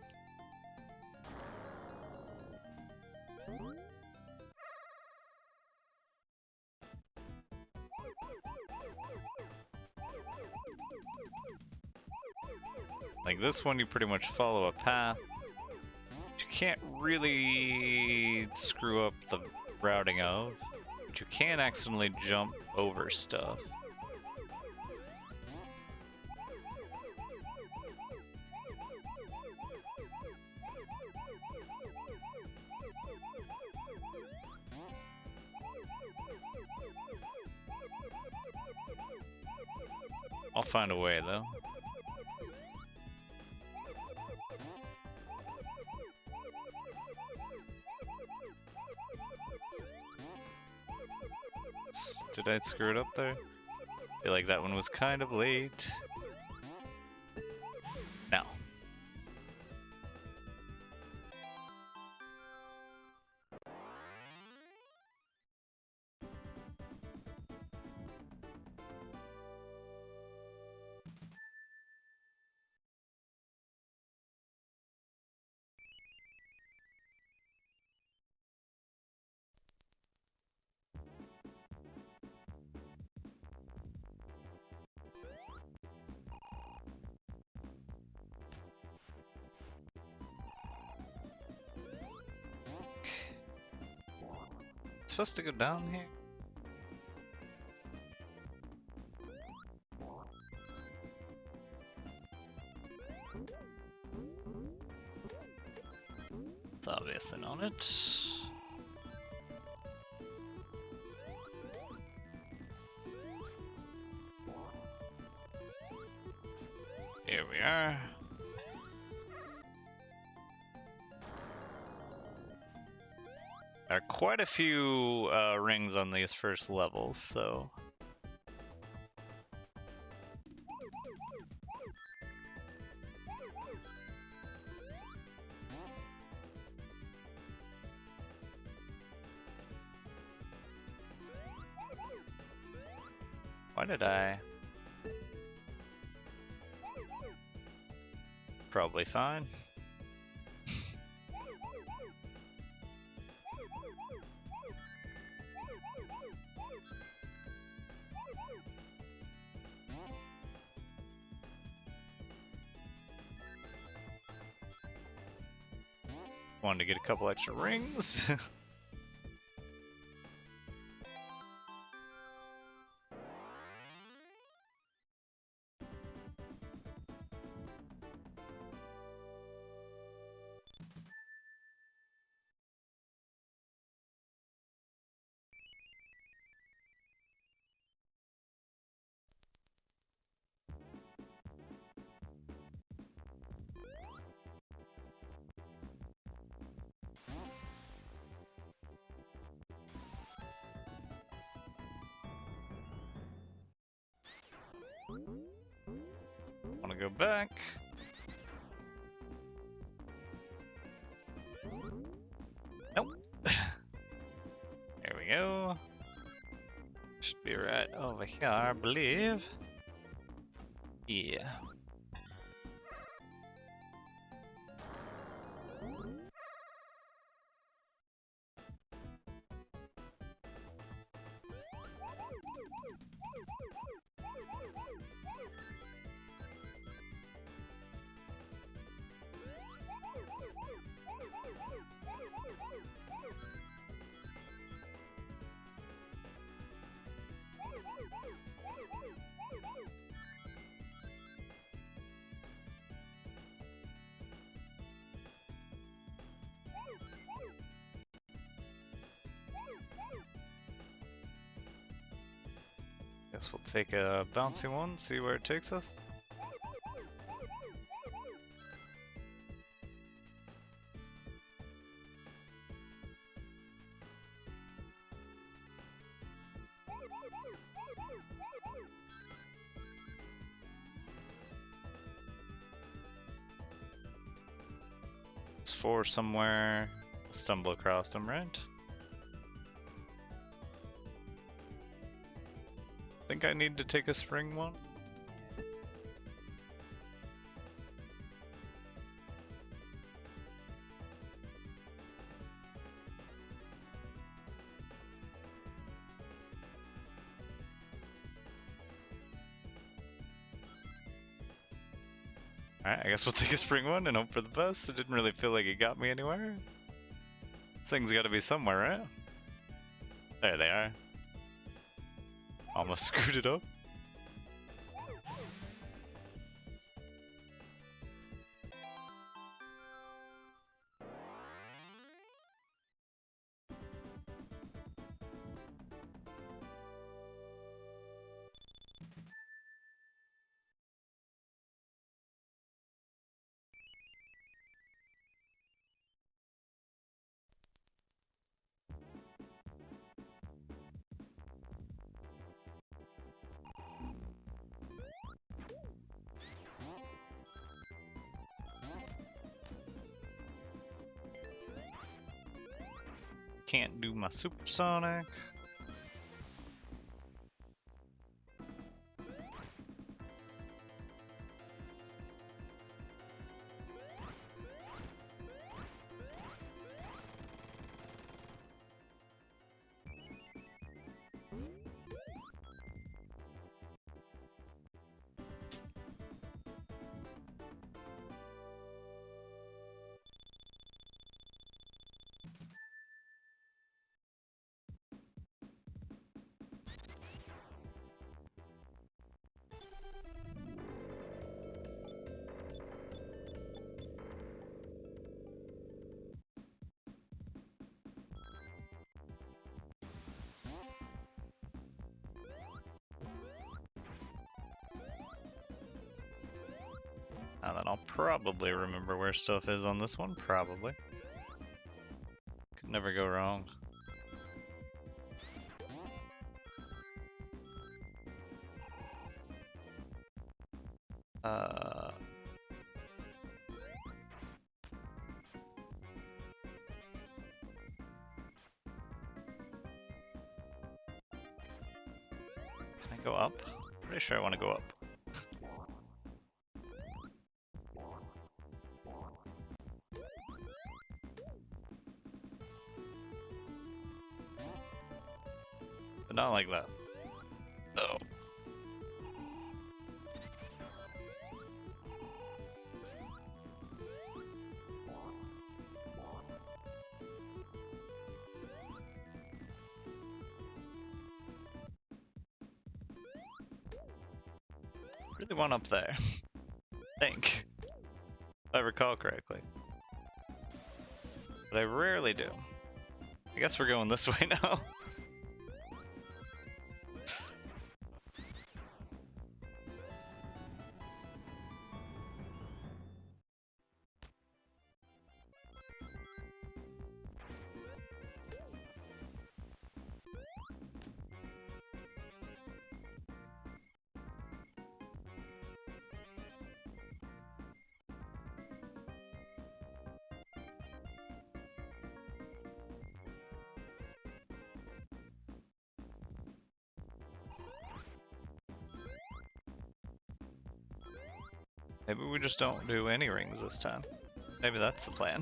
Like this one, you pretty much follow a path. You can't really screw up the routing of, but you can accidentally jump over stuff. I'll find a way though. Did I screw it up there? I feel like that one was kind of late. Now. Supposed to go down here? It's obviously not it. Here we are. There are quite a few rings on these first levels, so... Why did I? Probably fine. Wanted to get a couple extra rings. Want to go back? Nope. There we go. Should be right over here, I believe. Yeah. Guess we'll take a bouncy one, see where it takes us. It's 4 somewhere. Stumble across them, right? Think I need to take a spring one? Alright, I guess we'll take a spring one and hope for the best. It didn't really feel like it got me anywhere. This thing's gotta be somewhere, right? There they are. Almost screwed it up. Can't do my supersonic. And then I'll probably remember where stuff is on this one, probably. Could never go wrong. Can I go up? Pretty sure I want to go up. But not like that. Oh. Really want up there. I think. If I recall correctly. But I rarely do. I guess we're going this way now. Maybe we just don't do any rings this time. Maybe that's the plan.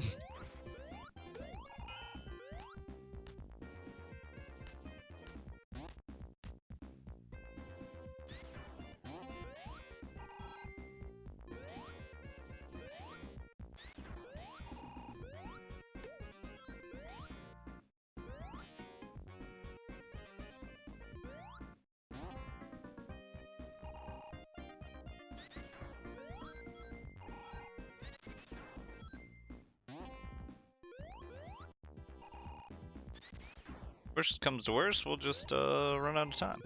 Worst comes to worst, we'll just run out of time.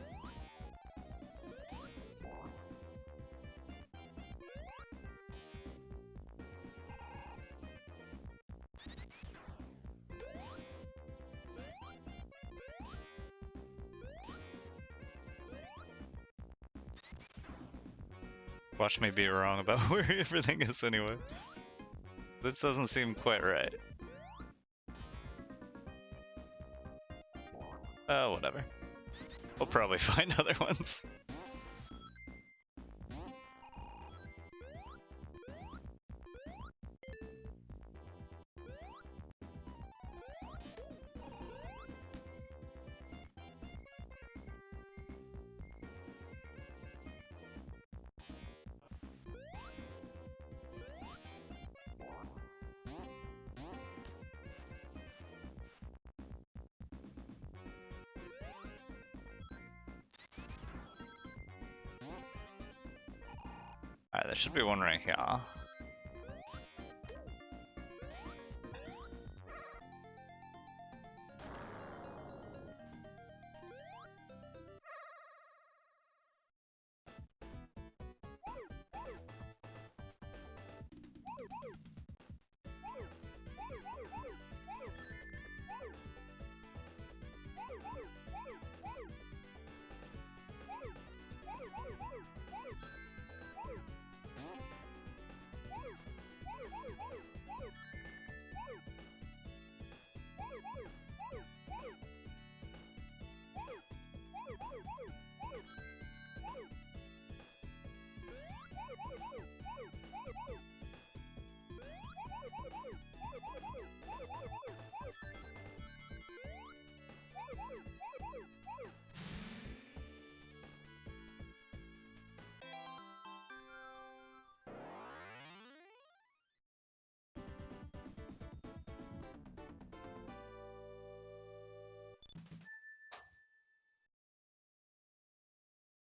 Watch me be wrong about where everything is anyway. This doesn't seem quite right. Oh, whatever. We'll probably find other ones. Alright, there should be one right here.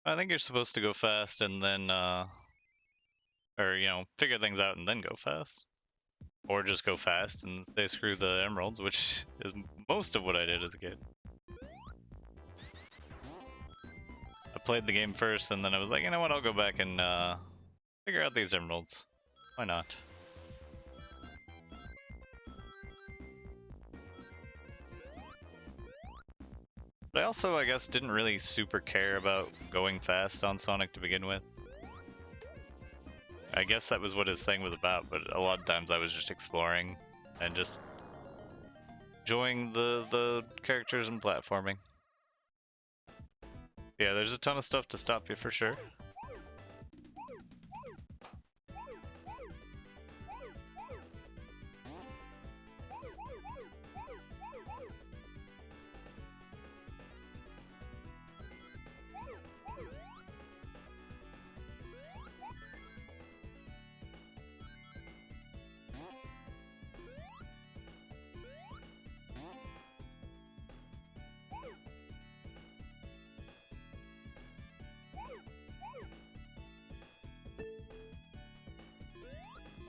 I think you're supposed to go fast and then, or, you know, figure things out and then go fast. Or just go fast and they screw the emeralds, which is most of what I did as a kid. I played the game first and then I was like, you know what, I'll go back and figure out these emeralds. Why not? But I also, I guess, didn't really super care about going fast on Sonic to begin with. I guess that was what his thing was about, but a lot of times I was just exploring and just enjoying the characters and platforming. Yeah, there's a ton of stuff to stop you for sure.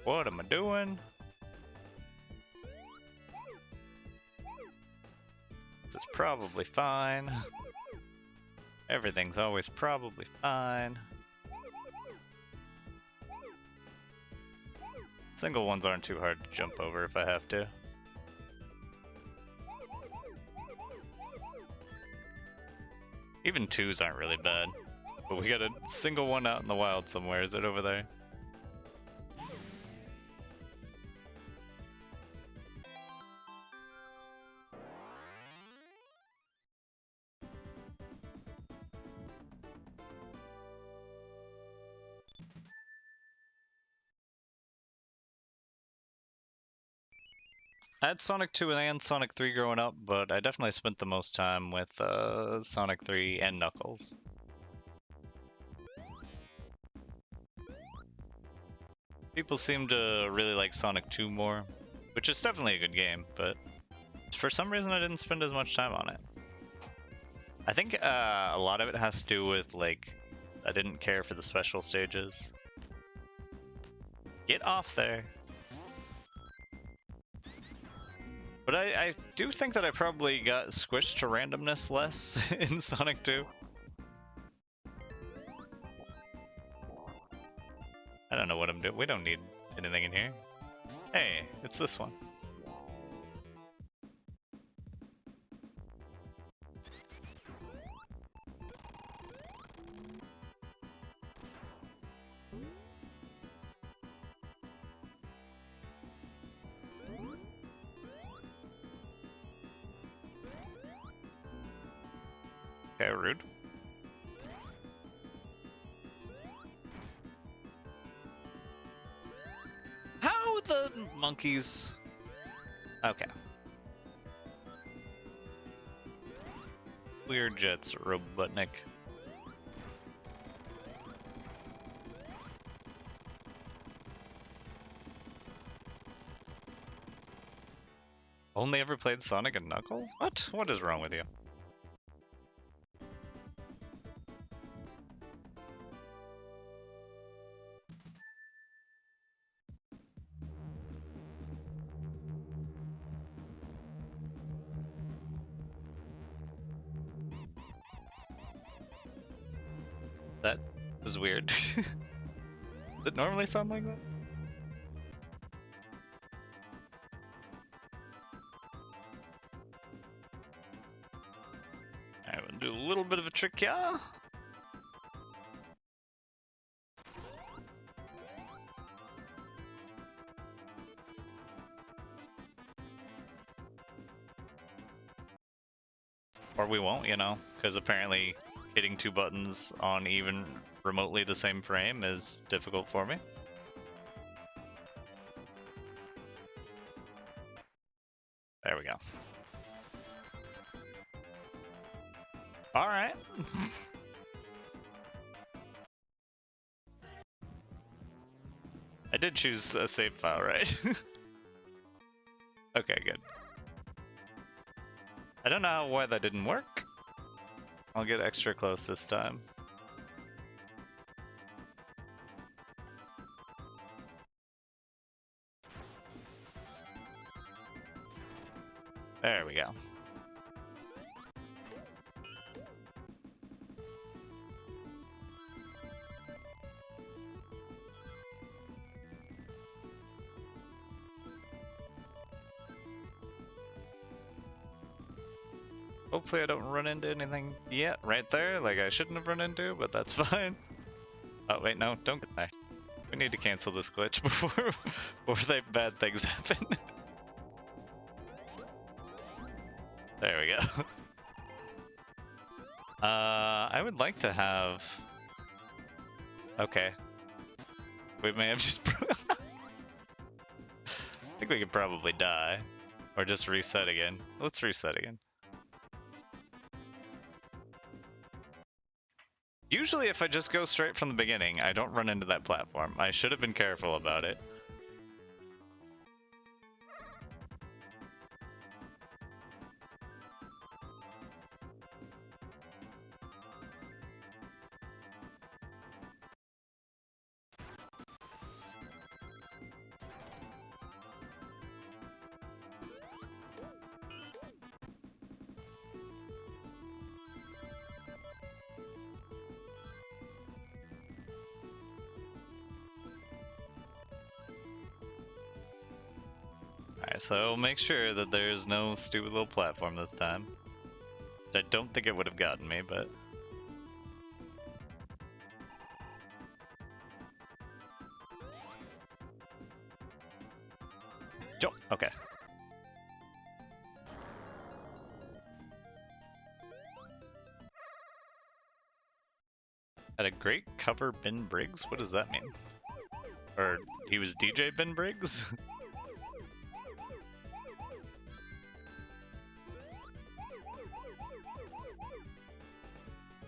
What am I doing? It's probably fine. Everything's always probably fine. Single ones aren't too hard to jump over if I have to. Even twos aren't really bad. But we got a single one out in the wild somewhere. Is it over there? I had Sonic 2 and Sonic 3 growing up, but I definitely spent the most time with Sonic 3 and Knuckles. People seem to really like Sonic 2 more, which is definitely a good game, but for some reason I didn't spend as much time on it. I think a lot of it has to do with, like, I didn't care for the special stages. Get off there! But I do think that I probably got squished to randomness less in Sonic 2. I don't know what I'm doing. We don't need anything in here. Hey, it's this one. Okay, rude. How the monkeys? Okay. Weird jets, Robotnik. Only ever played Sonic and Knuckles? What? What is wrong with you? That was weird. Does it normally sound like that? Alright, we'll do a little bit of a trick here. Or we won't, you know, because apparently hitting 2 buttons on even remotely the same frame is difficult for me. There we go. Alright. I did choose a save file, right? Okay, good. I don't know why that didn't work. I'll get extra close this time. There we go. Hopefully I don't run into anything yet right there, like I shouldn't have run into, but that's fine. Oh wait, no, don't get there. We need to cancel this glitch before bad things happen. There we go. I would like to have... Okay. We may have just... I think we could probably die. Or just reset again. Let's reset again. Usually if I just go straight from the beginning, I don't run into that platform. I should have been careful about it. Alright, so make sure that there's no stupid little platform this time. I don't think it would have gotten me, but... Jump! Okay. Had a great cover, Ben Briggs? What does that mean? Or he was DJ Ben Briggs?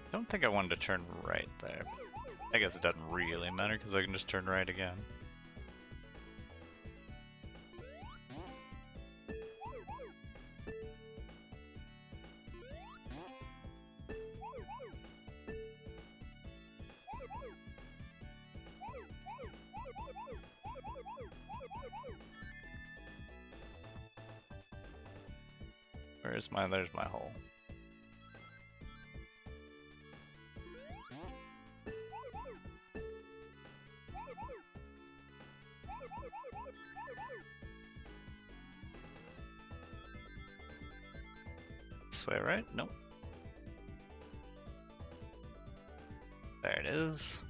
I don't think I wanted to turn right there. I guess it doesn't really matter because I can just turn right again. Where's my... there's my hole. This way, right? Nope. There it is.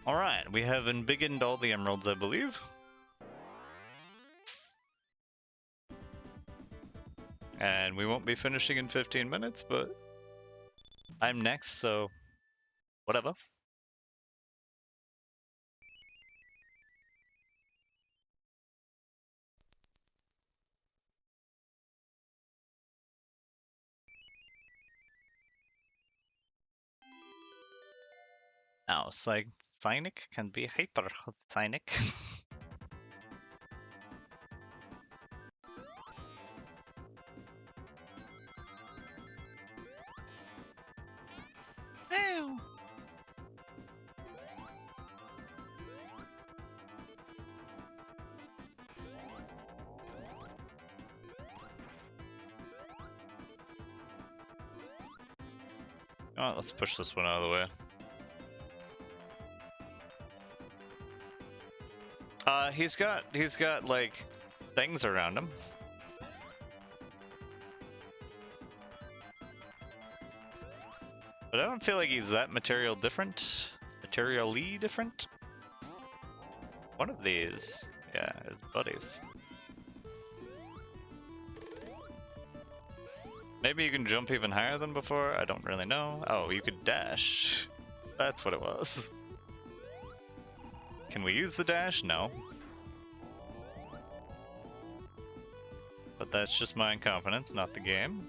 Alright, we have embiggened all the emeralds, I believe. And we won't be finishing in 15 minutes, but I'm next, so whatever. Now, Cynic can be Hyper Cynic. Oh, let's push this one out of the way. He's got like things around him. But I don't feel like he's that materially different. One of these, yeah, is buddies. Maybe you can jump even higher than before, I don't really know. Oh, you could dash. That's what it was. Can we use the dash? No. But that's just my incompetence, not the game.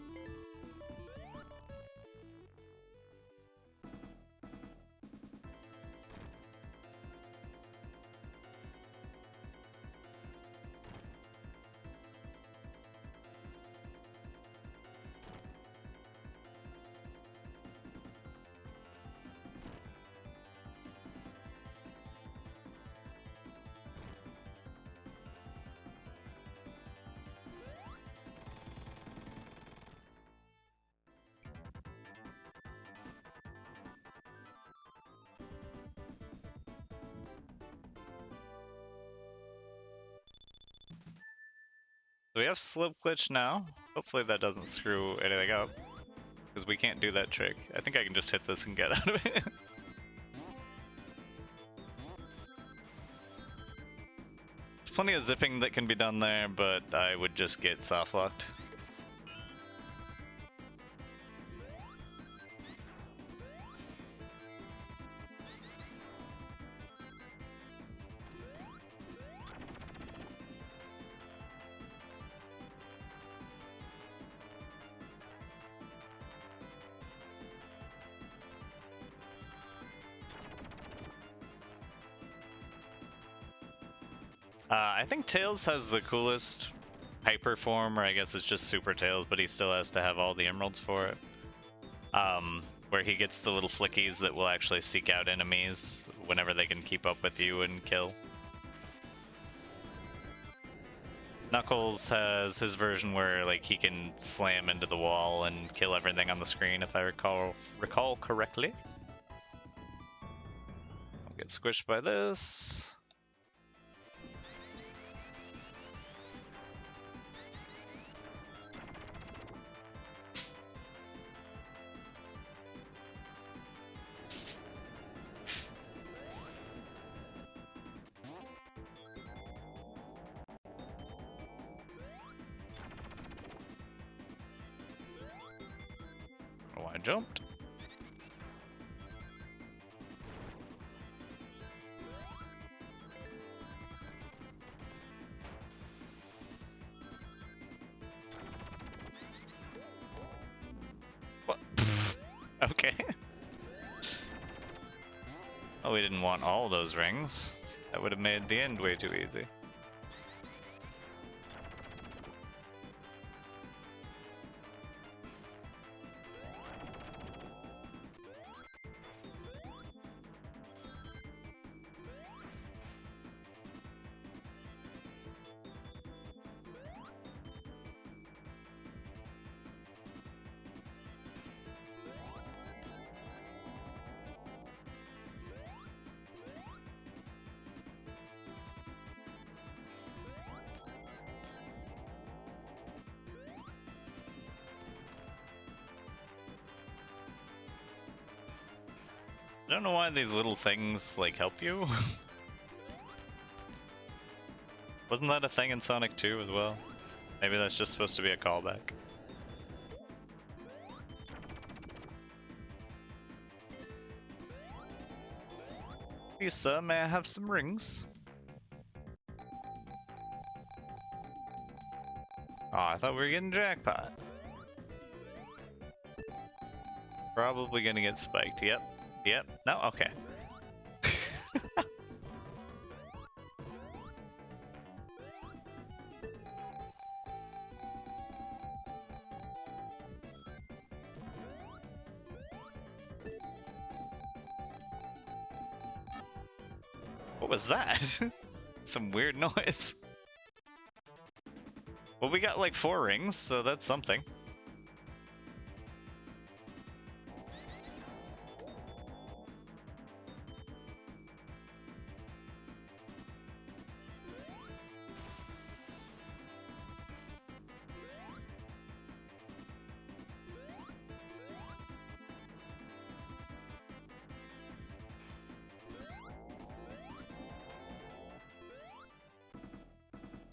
So we have slope glitch now. Hopefully that doesn't screw anything up, because we can't do that trick. I think I can just hit this and get out of it. There's plenty of zipping that can be done there, but I would just get soft locked. I think Tails has the coolest hyper form, or I guess it's just Super Tails, but he still has to have all the emeralds for it. Where he gets the little flickies that will actually seek out enemies whenever they can keep up with you and kill. Knuckles has his version where like he can slam into the wall and kill everything on the screen, if I recall correctly. I'll get squished by this. Oh, I jumped. What? Okay. Oh, we didn't want all those rings. That would have made the end way too easy. I don't know why these little things, like, help you. Wasn't that a thing in Sonic 2 as well? Maybe that's just supposed to be a callback. Please, sir, may I have some rings? Oh, I thought we were getting jackpot. Probably gonna get spiked, yep. Yep, no, okay. What was that? Some weird noise. Well, we got like 4 rings, so that's something.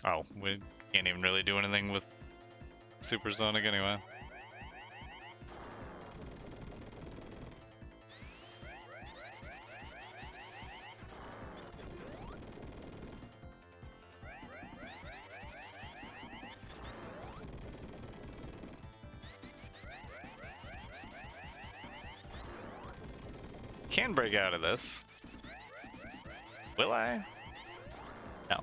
Oh, we can't even really do anything with Supersonic anyway. Can break out of this. Will I? No.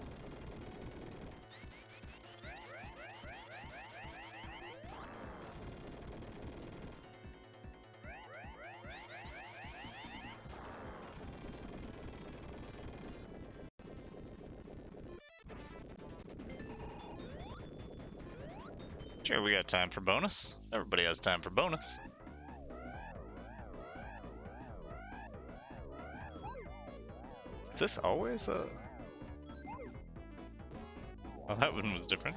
Sure, we got time for bonus. Everybody has time for bonus. Is this always a... Oh, that one was different.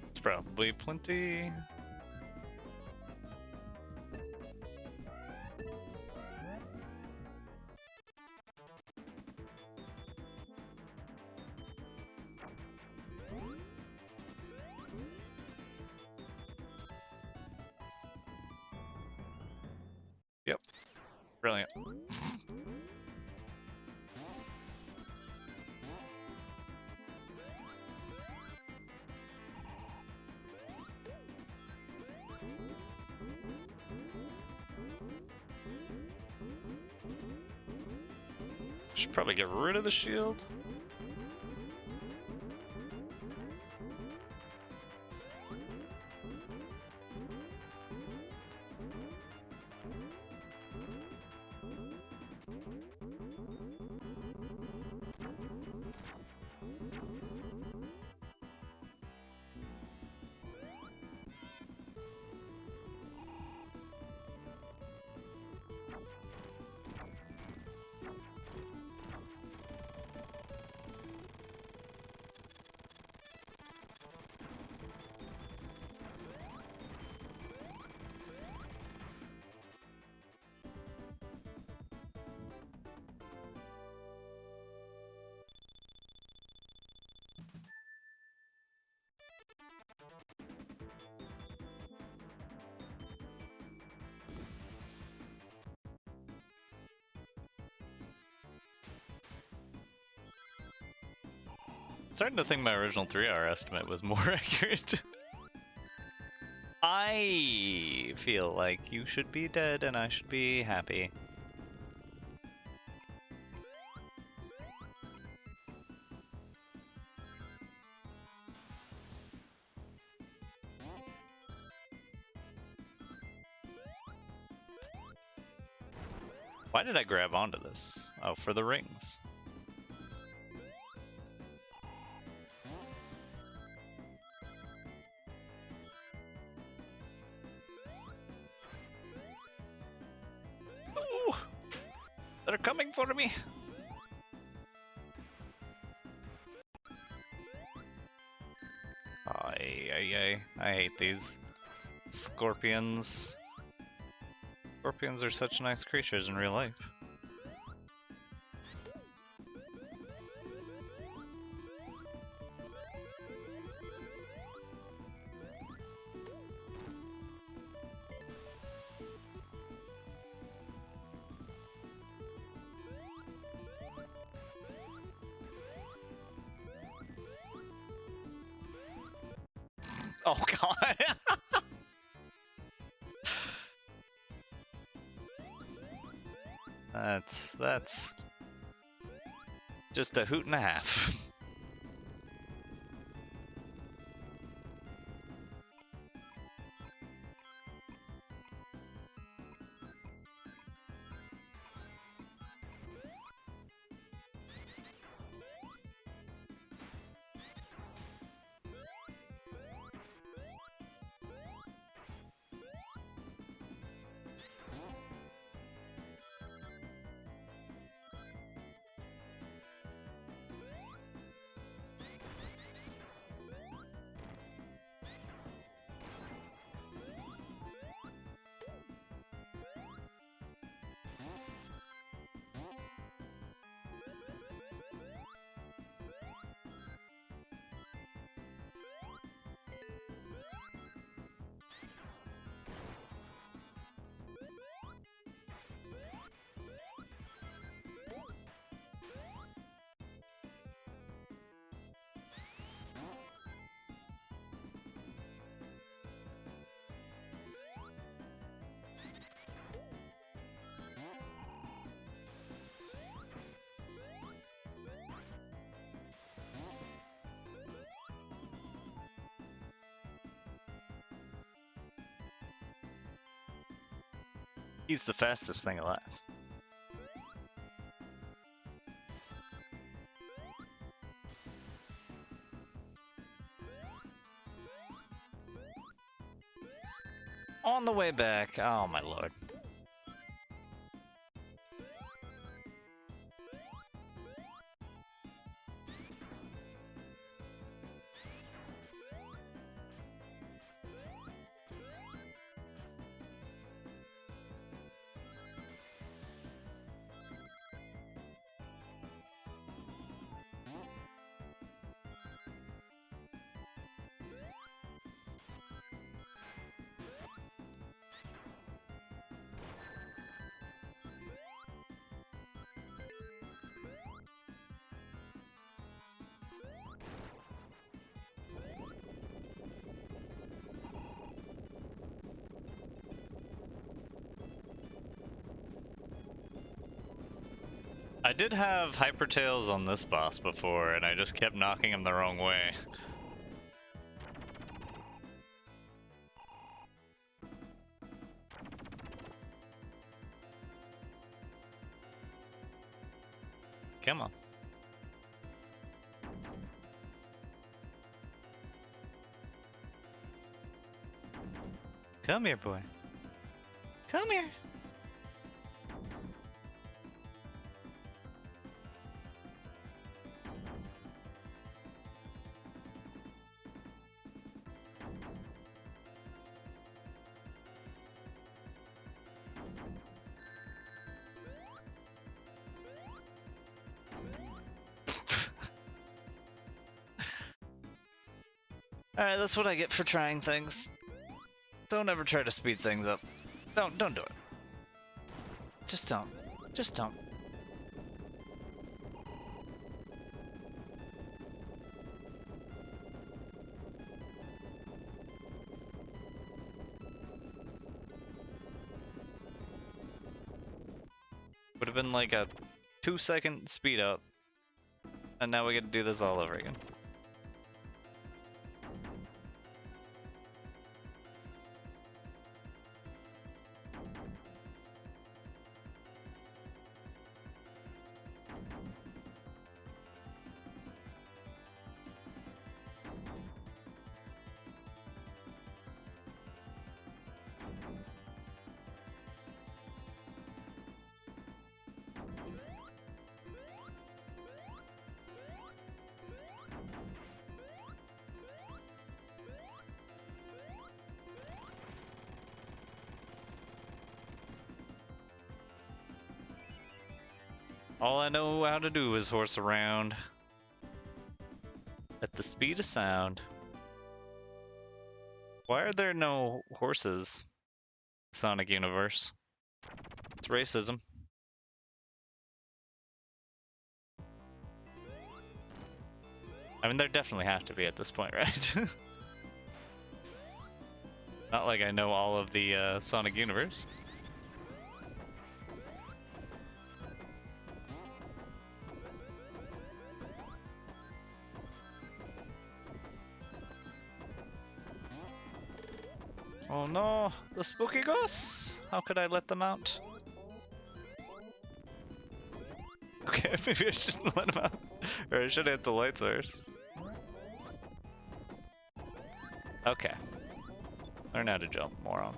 It's probably plenty. Yep. Brilliant. Should probably get rid of the shield. Starting to think my original 3-hour estimate was more accurate. I feel like you should be dead and I should be happy. Why did I grab onto this? Oh, for the rings. Ooh! They're coming for me! I hate these scorpions. Scorpions are such nice creatures in real life. Oh god! That's just a hoot and a half. He's the fastest thing alive. On the way back, oh my lord. I did have Hypertails on this boss before, and I just kept knocking him the wrong way. Come on. Come here, boy. Come here. Alright, that's what I get for trying things. Don't ever try to speed things up. Don't do it. Just don't. Just don't. Would have been like a 2-second speed up, and now we get to do this all over again. All I know how to do is horse around at the speed of sound. Why are there no horses in Sonic Universe? It's racism. I mean, there definitely have to be at this point, right? Not like I know all of the Sonic Universe. Oh no, the spooky ghosts! How could I let them out? Okay, maybe I shouldn't let them out. Or I should hit the light source. Okay. Learn how to jump, moron.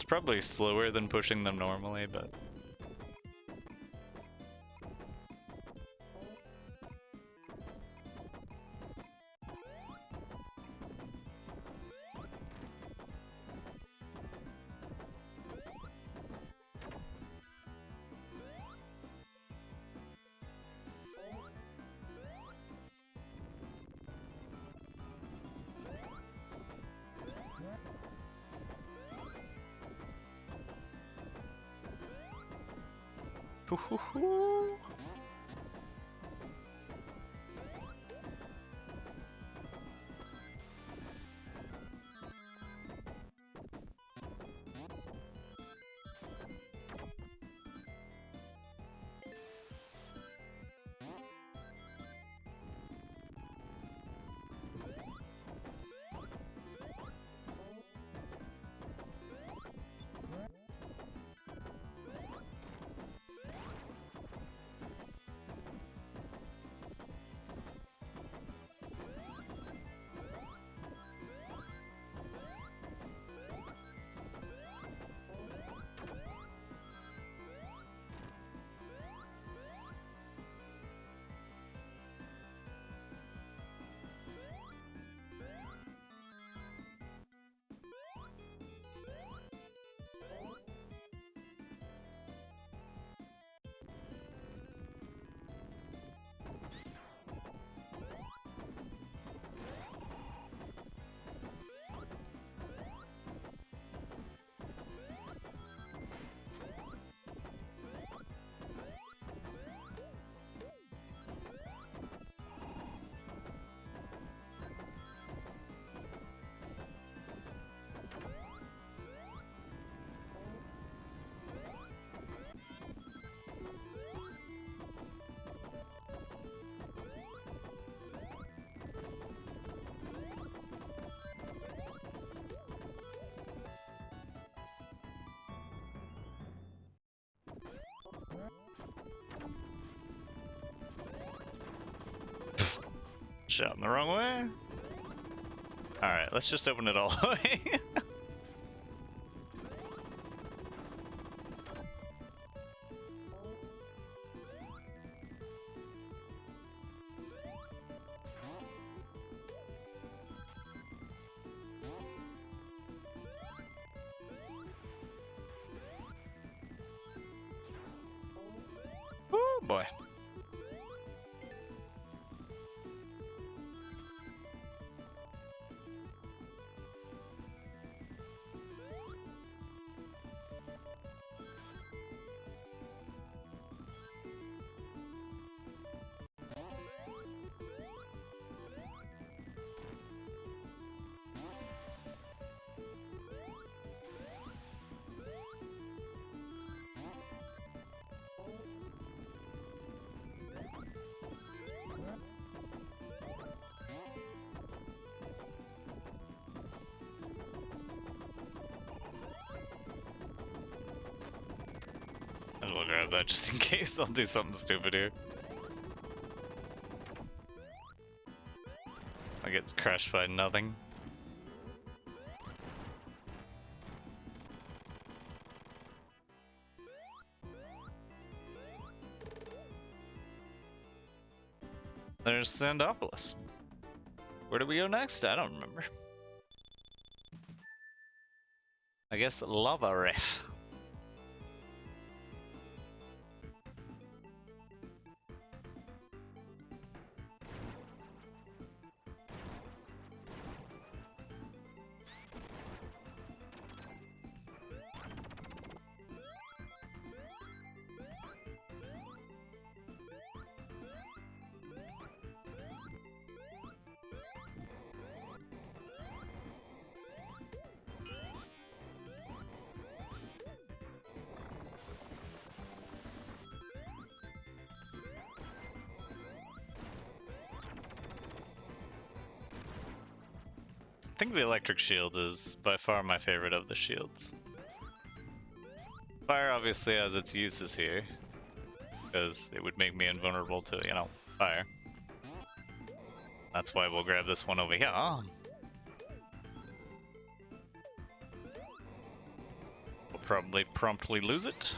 Probably slower than pushing them normally, but... Hoo-hoo-hoo. Shot in the wrong way. Alright, let's just open it all the way. Oh boy. Might as well grab that just in case I'll do something stupid here. I get crushed by nothing. There's Sandopolis. Where do we go next? I don't remember. I guess Lava Riff. I think the electric shield is by far my favorite of the shields. Fire obviously has its uses here, because it would make me invulnerable to, you know, fire. That's why we'll grab this one over here. We'll probably promptly lose it.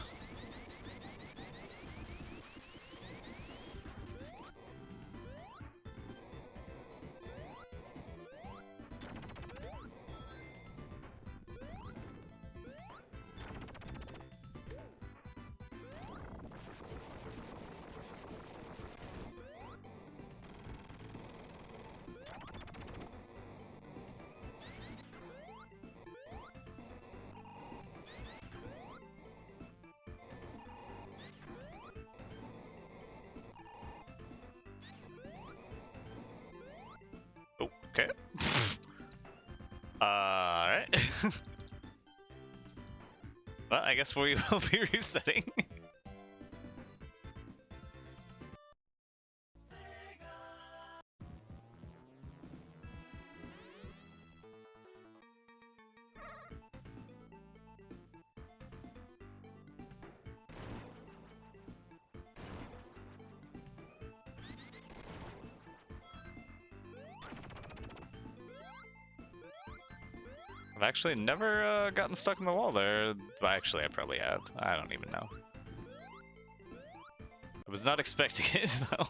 Alright. Well, I guess we will be resetting. I've actually never gotten stuck in the wall there. Well, actually, I probably have. I don't even know. I was not expecting it, though.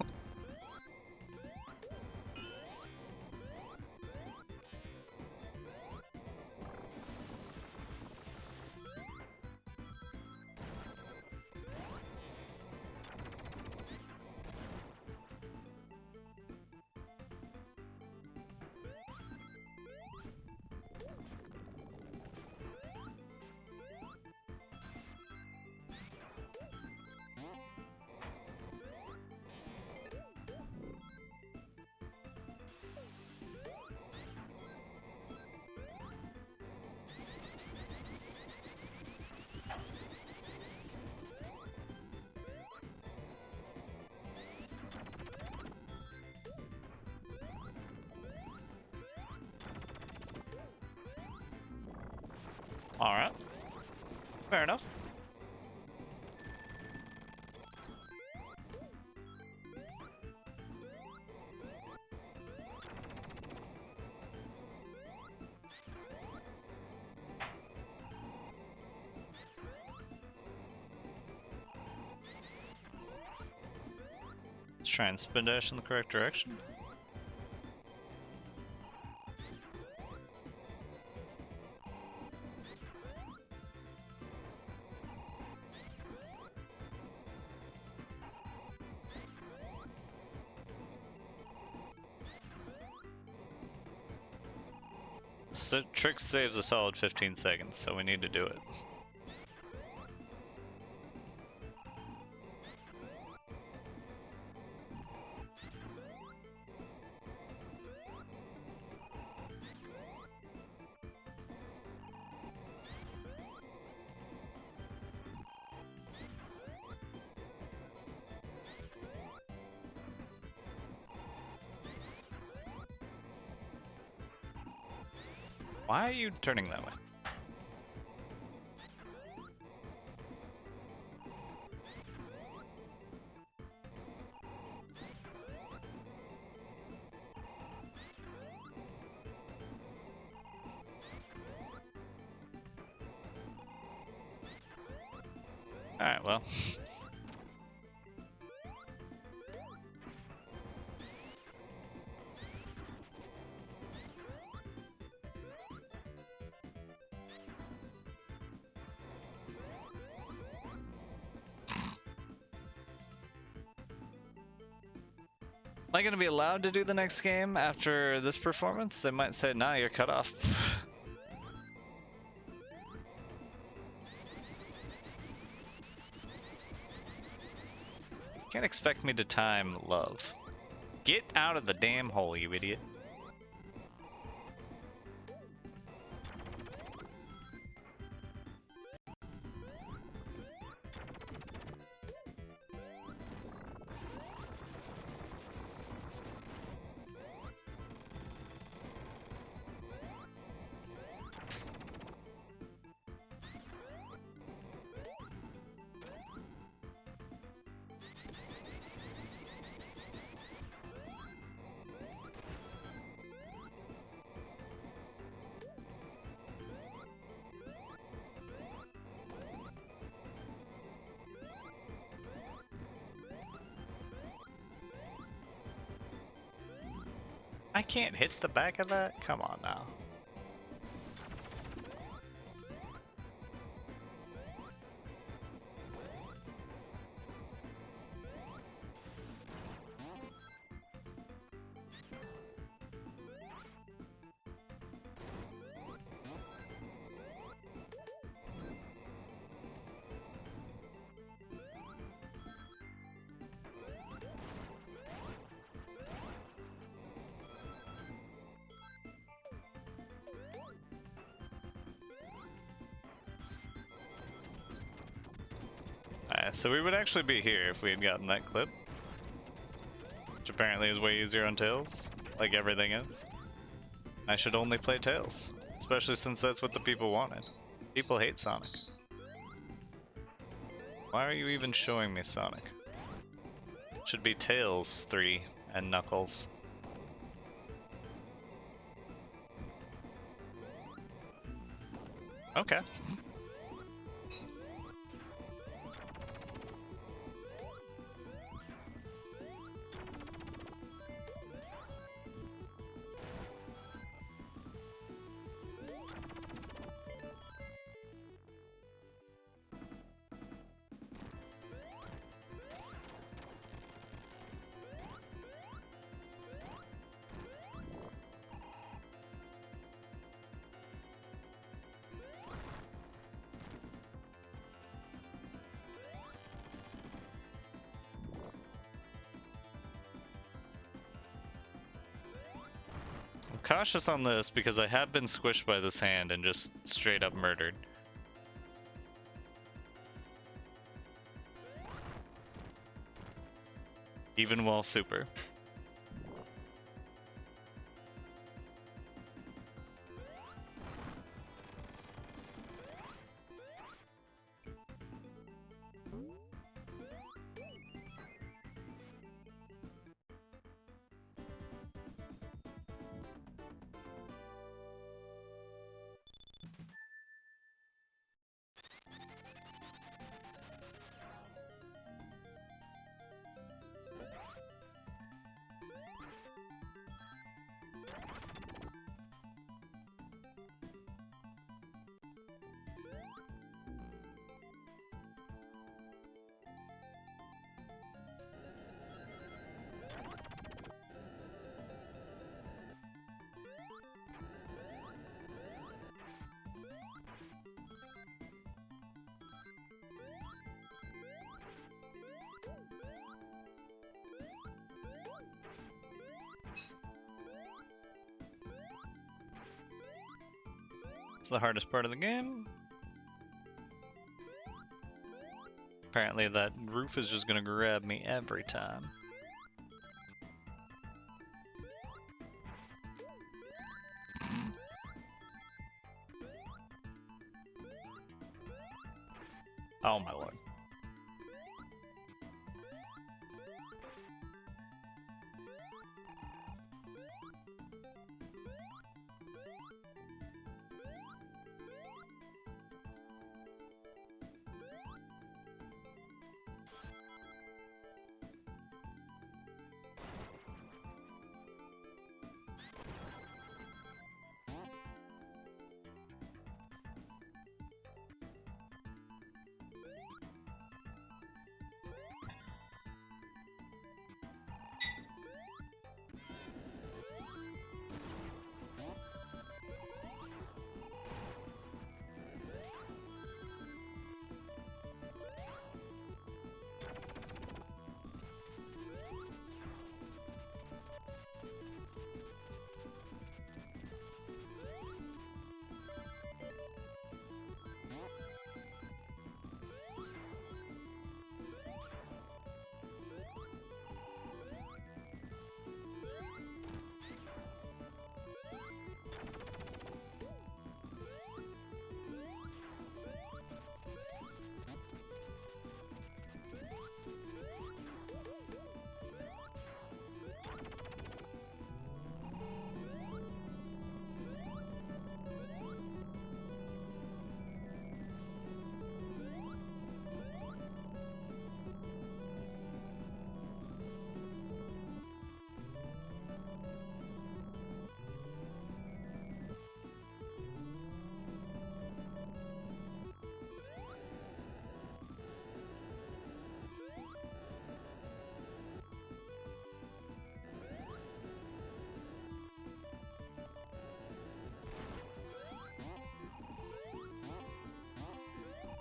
Alright. Fair enough. Let's try and spin dash in the correct direction. So, trick saves a solid 15 seconds, so we need to do it. Why are you turning that way? Alright, well. Am I going to be allowed to do the next game after this performance? They might say, nah, you're cut off. Can't expect me to time love. Get out of the damn hole, you idiot. I can't hit the back of that? Come on now. So we would actually be here if we had gotten that clip. Which apparently is way easier on Tails, like everything is. I should only play Tails, especially since that's what the people wanted. People hate Sonic. Why are you even showing me Sonic? It should be Tails 3 and Knuckles. Okay. Cautious on this because I have been squished by this hand and just straight up murdered. Even while super. It's the hardest part of the game. Apparently that roof is just gonna grab me every time. Oh my lord.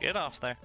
Get off there.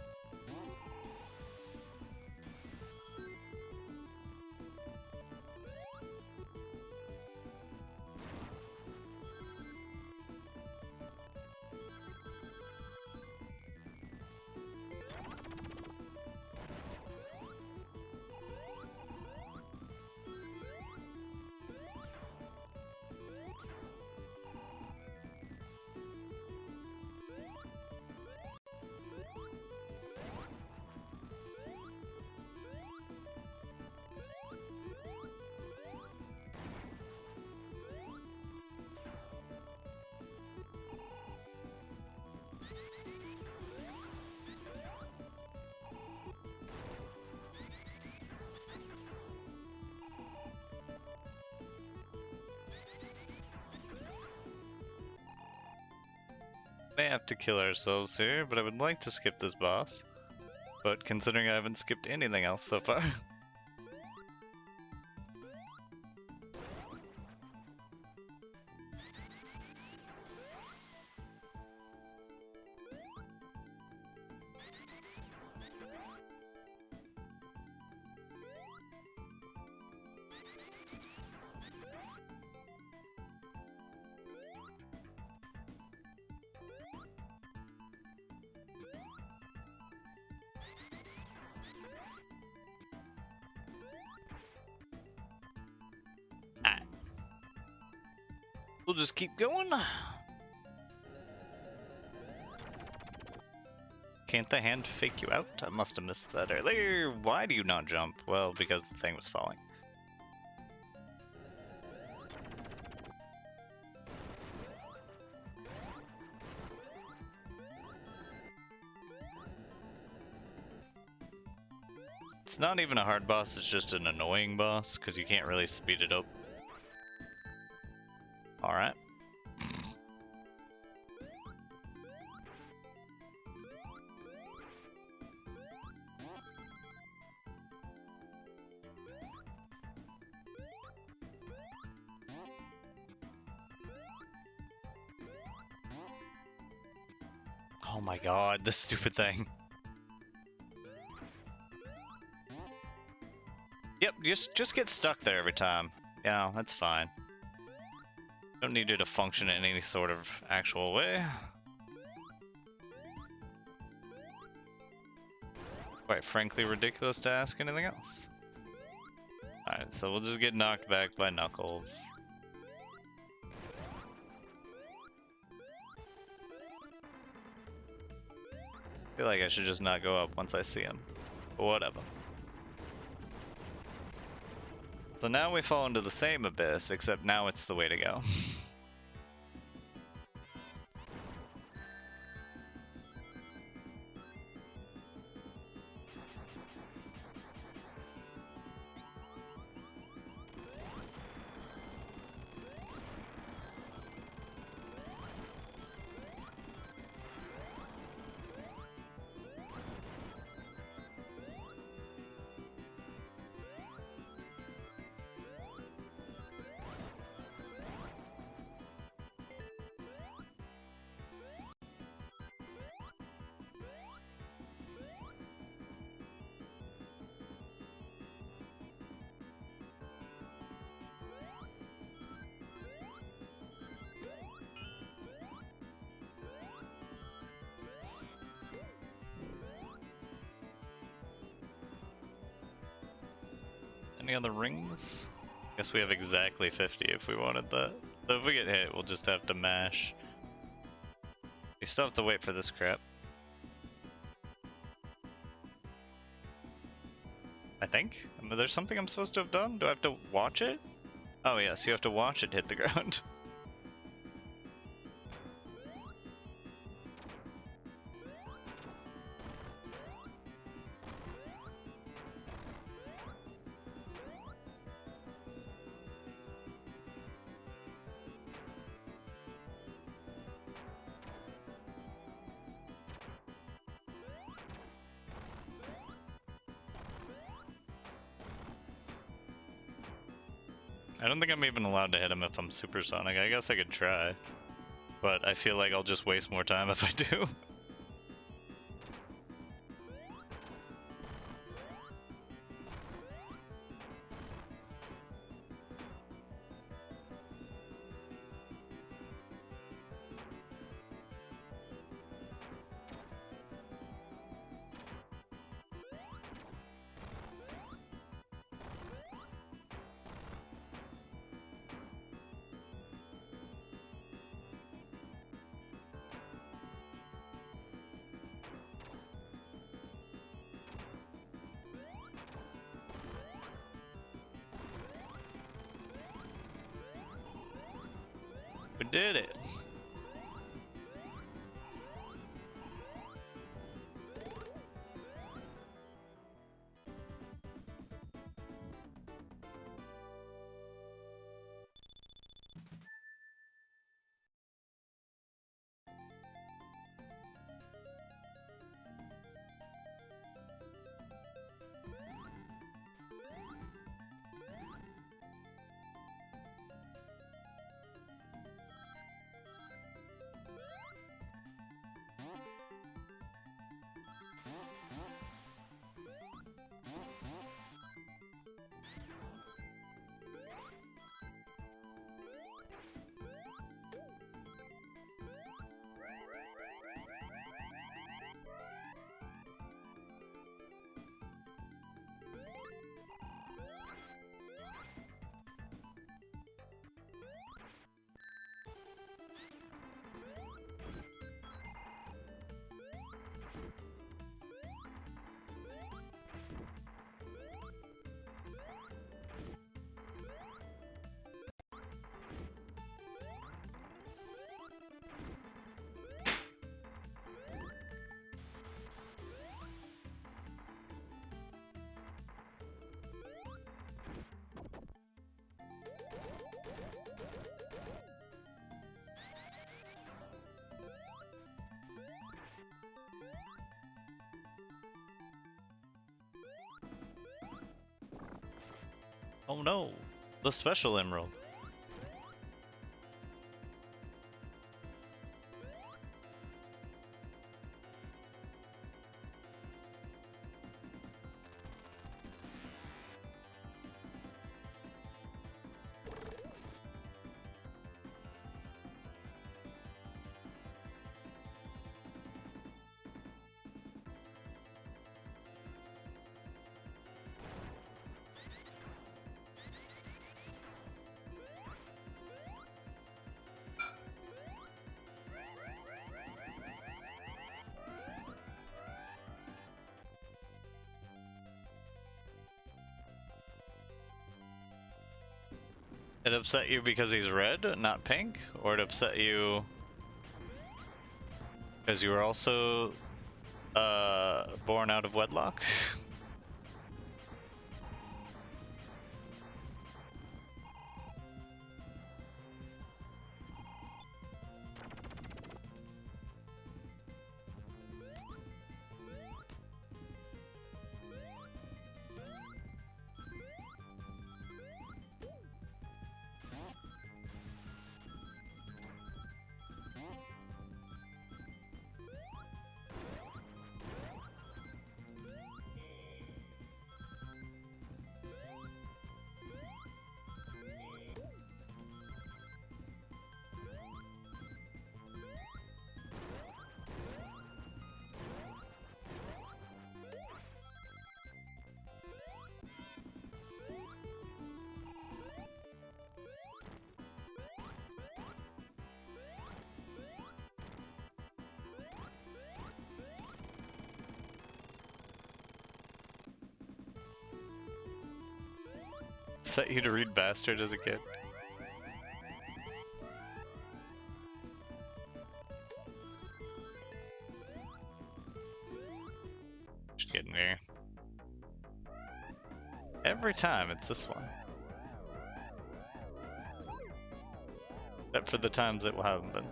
may have to kill ourselves here, but I would like to skip this boss. But considering I haven't skipped anything else so far. We'll just keep going. Can't the hand fake you out? I must have missed that earlier. Why do you not jump? Well, because the thing was falling. It's not even a hard boss, it's just an annoying boss, because you can't really speed it up. Alright. Oh my god, this stupid thing. Yep, just get stuck there every time. Yeah, that's fine. Don't need you to function in any sort of actual way. Quite frankly, ridiculous to ask anything else. Alright, so we'll just get knocked back by Knuckles. I feel like I should just not go up once I see him. But whatever. So now we fall into the same abyss, except now it's the way to go. Any other rings? Guess we have exactly 50 if we wanted that. So if we get hit, we'll just have to mash. We still have to wait for this crap. I think? There's something I'm supposed to have done? Do I have to watch it? Oh yes, you have to watch it hit the ground. I don't think I'm even allowed to hit him if I'm supersonic. I guess I could try, but I feel like I'll just waste more time if I do. We did it. Oh no, the special emerald. It upset you because he's red, not pink? Or it upset you because you were also born out of wedlock? Set you to read Bastard as a kid. Just kidding here. Every time it's this one. Except for the times it haven't been.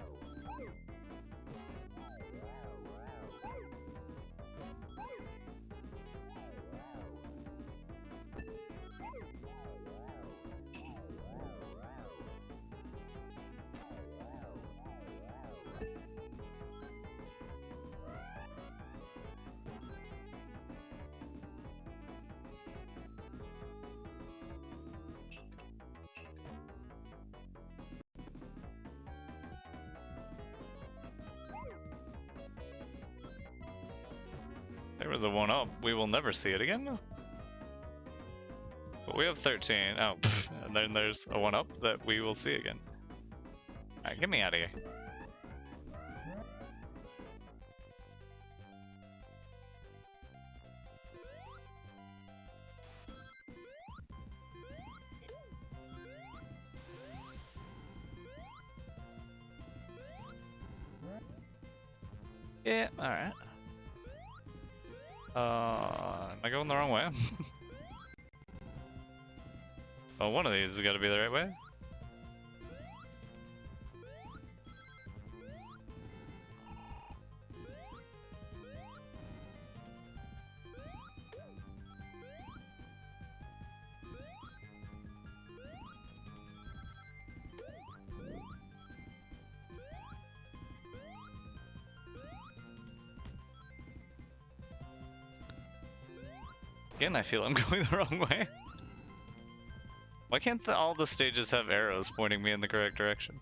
There was a 1-up. We will never see it again. But we have 13. Oh, and then there's a 1-up that we will see again. Alright, get me out of here. Yeah, alright. Am I going the wrong way? Oh, one of these has got to be the right way. Again, I feel I'm going the wrong way. Why can't all the stages have arrows pointing me in the correct direction?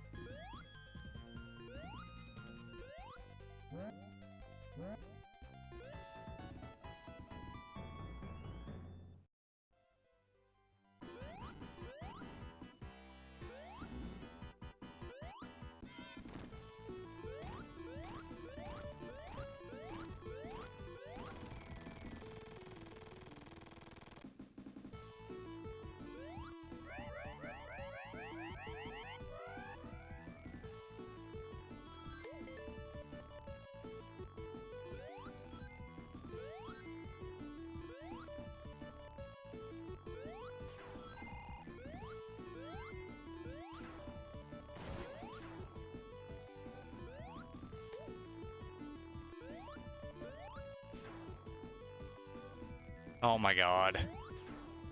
Oh my god.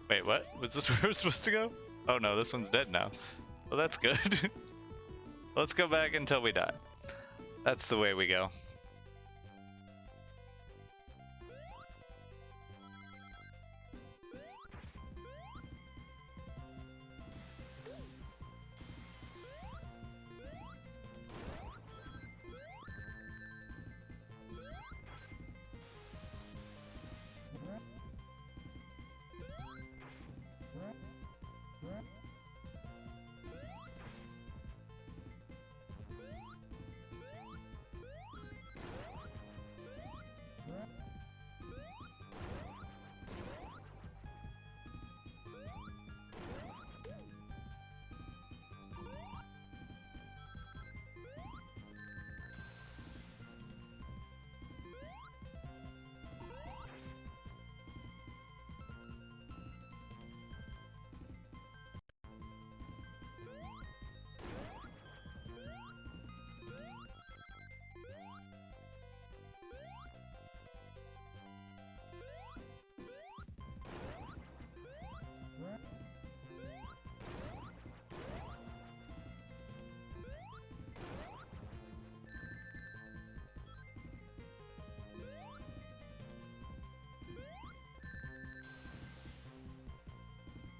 Wait, what? Was this where we're supposed to go? Oh no, this one's dead now. Well, that's good. Let's go back until we die. That's the way we go.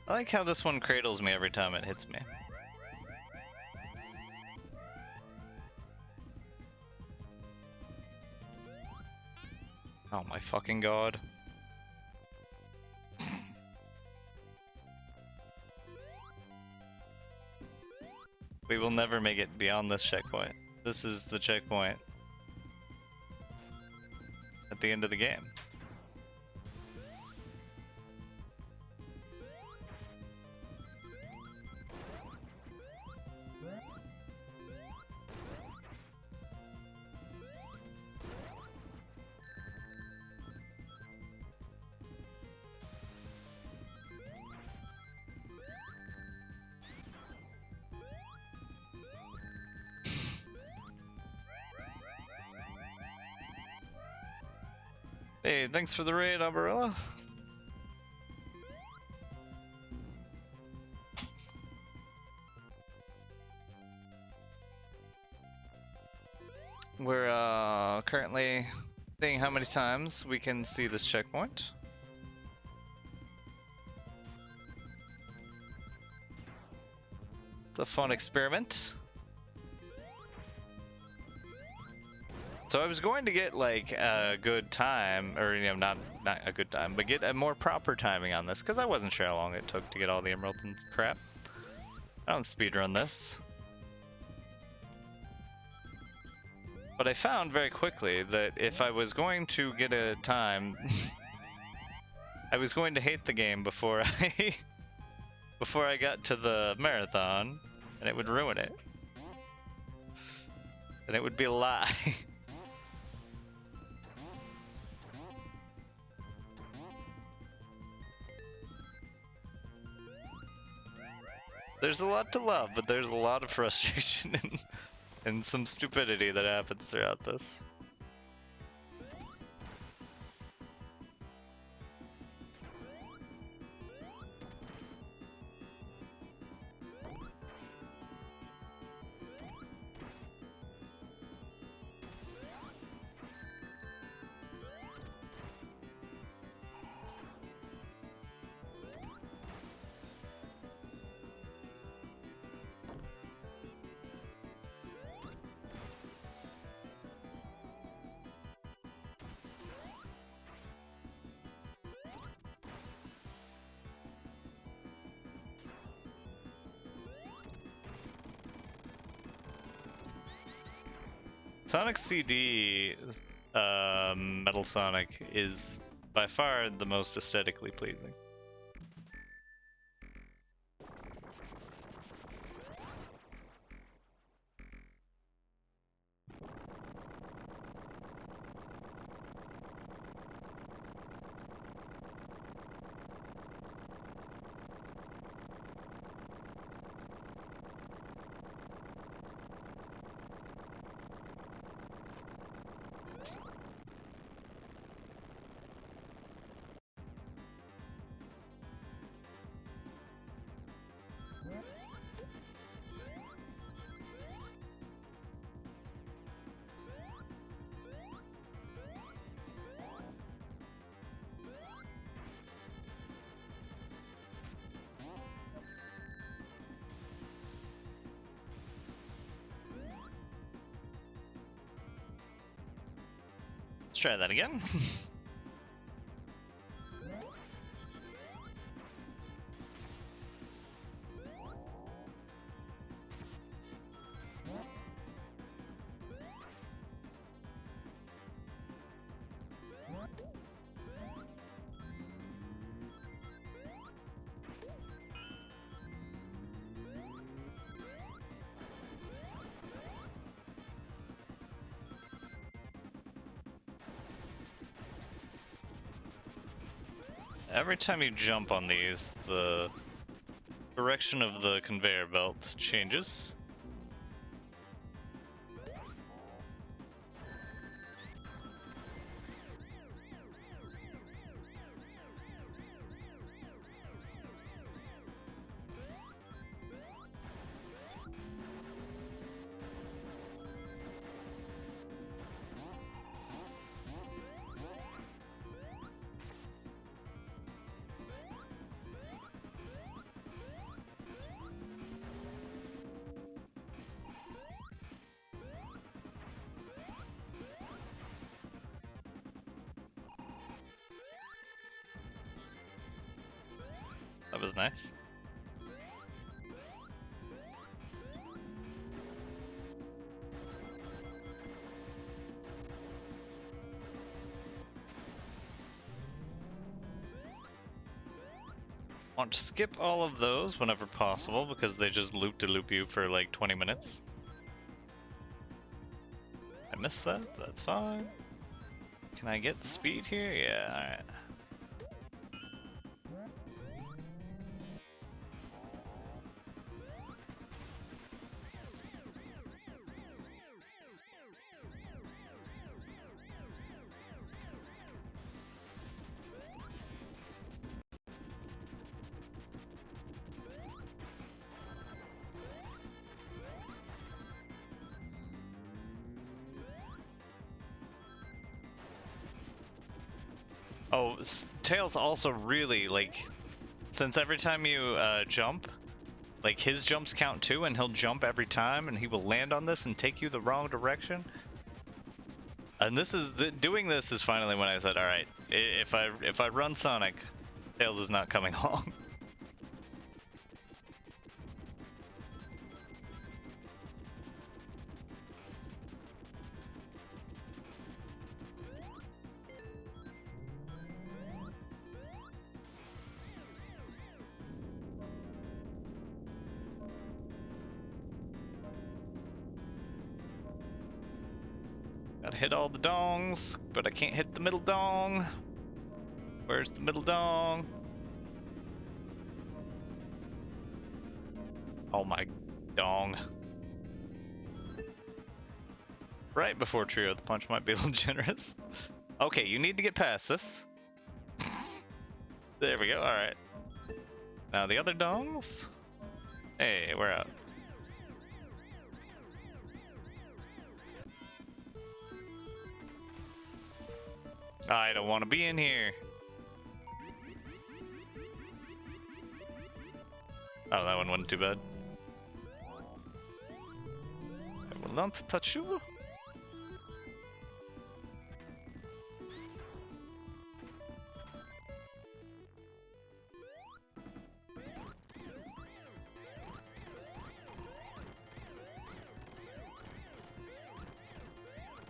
I like how this one cradles me every time it hits me. Oh my fucking god. We will never make it beyond this checkpoint. This is the checkpoint at the end of the game. Hey, thanks for the raid, Umbrella. We're currently seeing how many times we can see this checkpoint. It's a fun experiment. So I was going to get like a good time, or not a good time, but get a more proper timing on this, because I wasn't sure how long it took to get all the emeralds and crap. I don't speedrun this. But I found very quickly that if I was going to get a time, I was going to hate the game before I got to the marathon, and it would ruin it. And it would be a lie. There's a lot to love, but there's a lot of frustration and some stupidity that happens throughout this. Sonic CD, Metal Sonic, is by far the most aesthetically pleasing. Let's try that again. Every time you jump on these, the direction of the conveyor belt changes. That was nice. Want to skip all of those whenever possible because they just loop-de-loop you for like 20 minutes. I missed that, that's fine. Can I get speed here? Yeah, alright. Oh, Tails also really, like, since every time you jump, like his jumps count too, and he'll jump every time, and he will land on this and take you the wrong direction. And this is doing this is finally when I said, all right, if I run Sonic, Tails is not coming along. Gotta hit all the dongs, but I can't hit the middle dong. Where's the middle dong? Oh my dong. Right before Trio, the punch might be a little generous. Okay, you need to get past this. There we go, alright. Now the other dongs? Hey, we're out. I don't want to be in here. Oh, that one wasn't too bad. I will not touch you.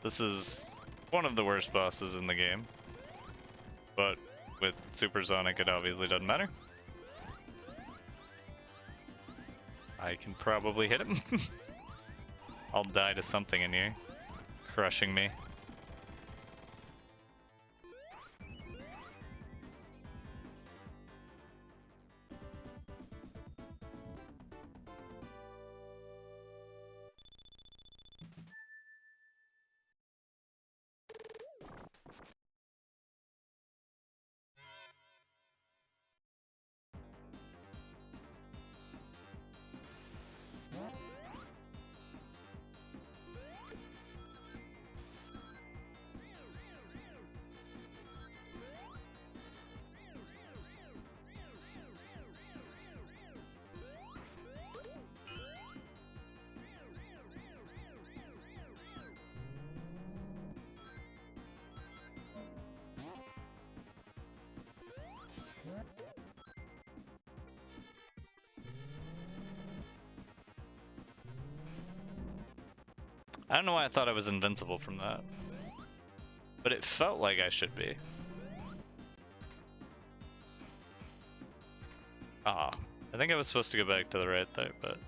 This is one of the worst bosses in the game, but with Super Sonic it obviously doesn't matter. I can probably hit him. I'll die to something in here, crushing me. I don't know why I thought I was invincible from that. But it felt like I should be. Ah, I think I was supposed to go back to the right there, but...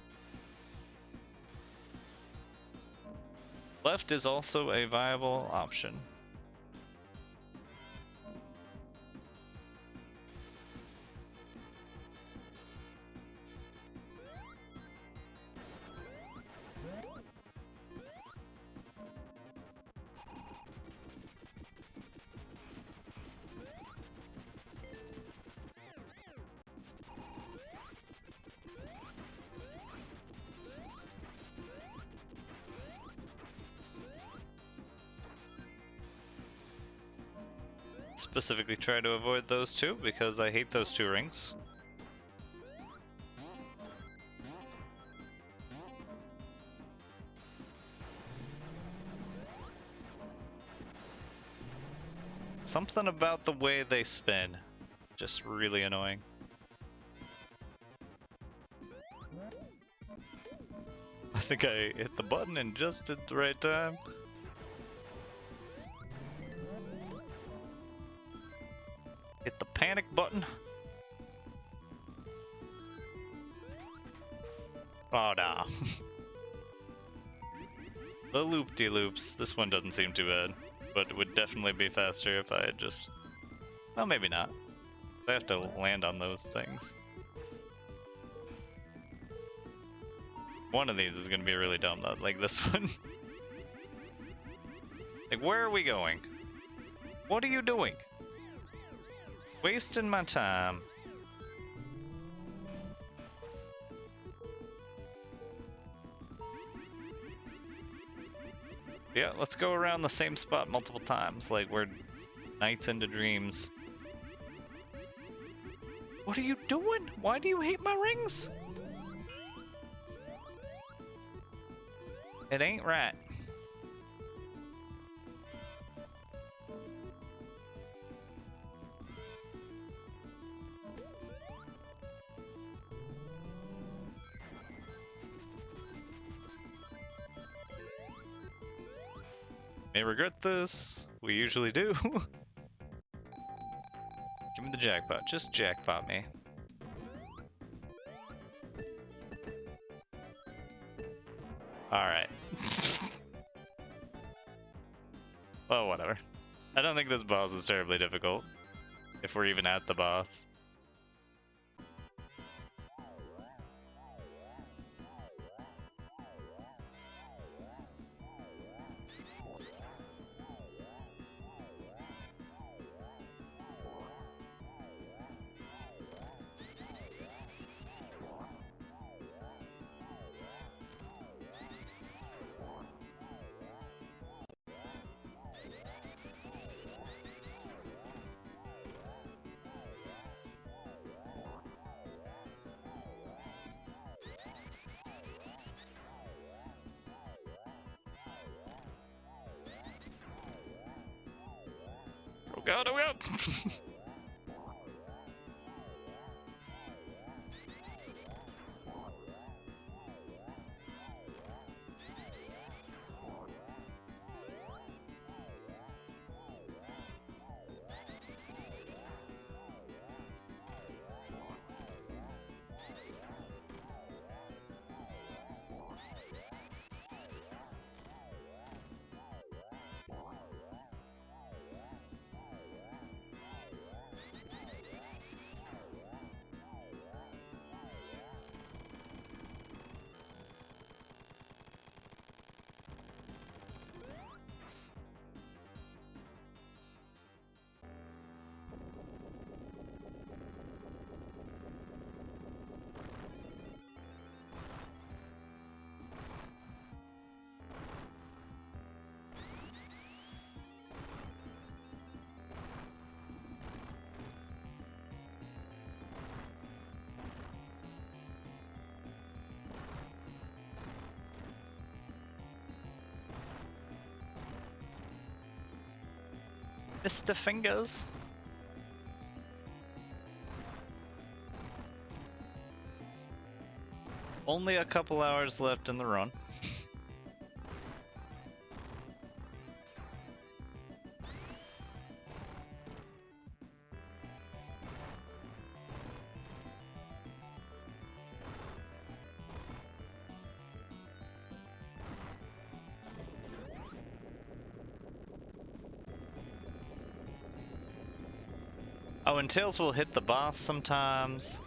Left is also a viable option. Specifically try to avoid those two because I hate those two rings. Something about the way they spin, just really annoying. I think I hit the button in just at the right time. Hit the panic button. Oh no. The loop-de-loops. This one doesn't seem too bad, but it would definitely be faster if I had just... Well, maybe not. I have to land on those things. One of these is going to be really dumb though, like this one. Like, where are we going? What are you doing? Wasting my time. Yeah, let's go around the same spot multiple times, like we're nights into dreams. What are you doing? Why do you hate my rings? It ain't right. May regret this. We usually do. Give me the jackpot. Just jackpot me. Alright. Well, whatever. I don't think this boss is terribly difficult. If we're even at the boss. Oh god, oh god! Mr. Fingers. Only a couple hours left in the run. Oh, and Tails will hit the boss sometimes.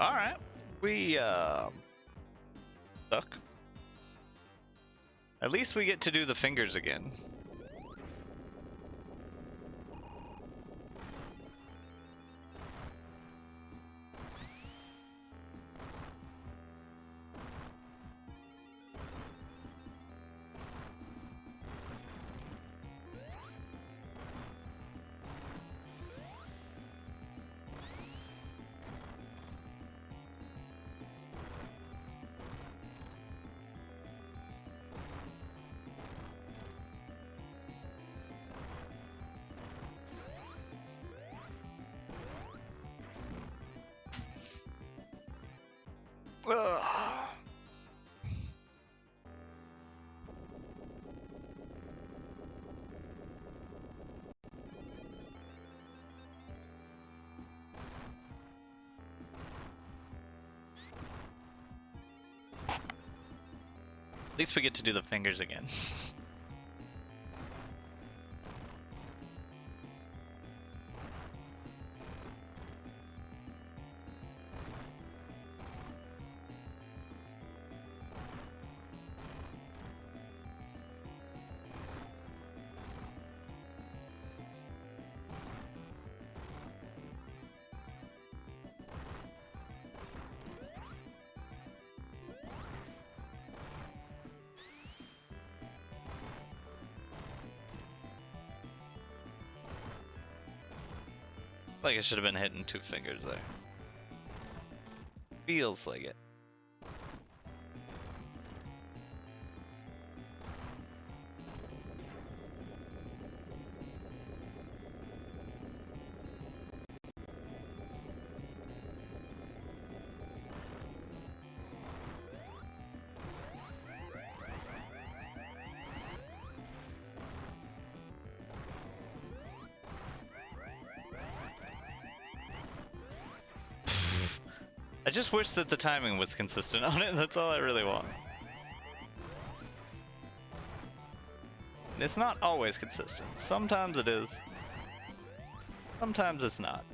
Alright, we, stuck. At least we get to do the fingers again. Ugh. At least we get to do the fingers again. Like I should have been hitting 2 fingers there. Feels like it. I just wish that the timing was consistent on it, that's all I really want. And it's not always consistent. Sometimes it is. Sometimes it's not.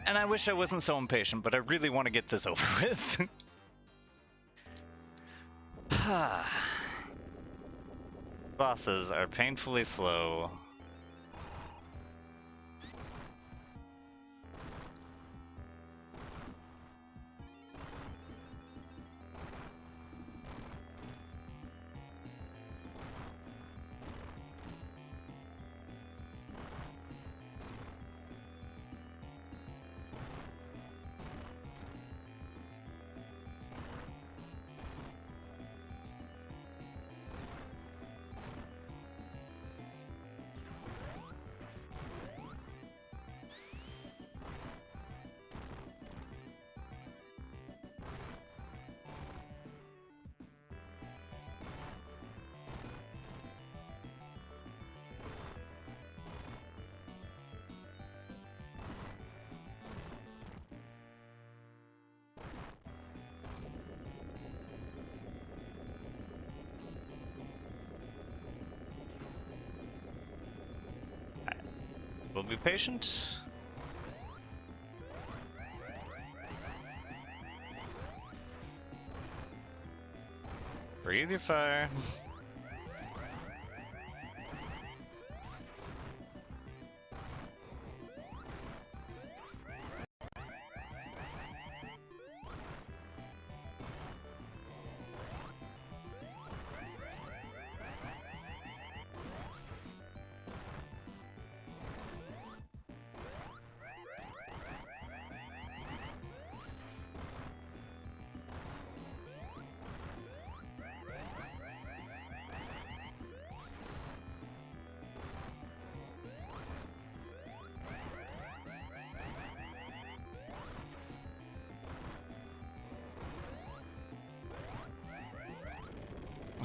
And I wish I wasn't so impatient, but I really want to get this over with. Bosses are painfully slow. We'll be patient. Breathe your fire.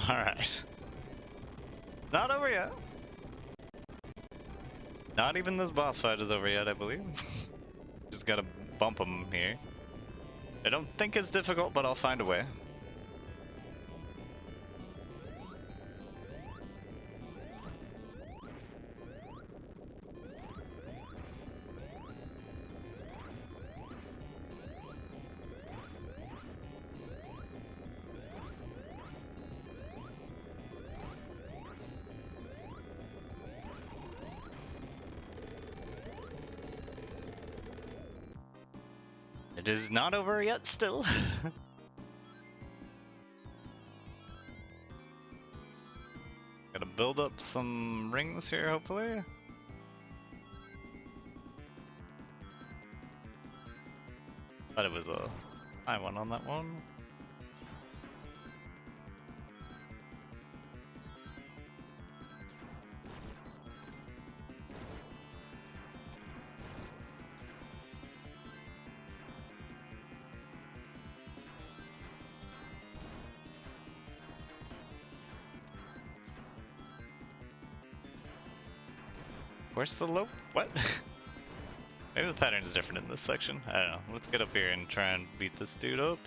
Alright. Not over yet. Not even this boss fight is over yet, I believe. Just gotta bump him here. I don't think it's difficult, but I'll find a way. It is not over yet still. Gotta build up some rings here, hopefully. Thought it was a high one on that one. Where's the low? What? Maybe the pattern is different in this section. I don't know. Let's get up here and try and beat this dude up.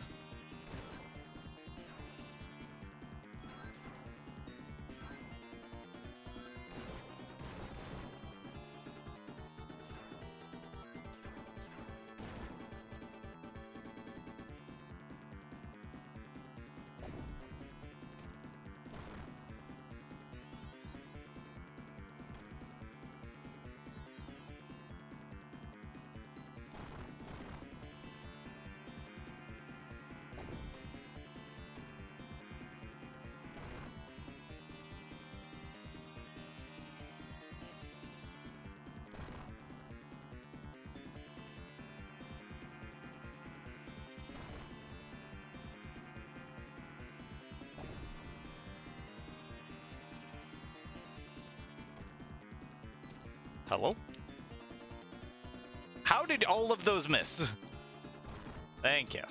Hello? How did all of those miss? Thank you.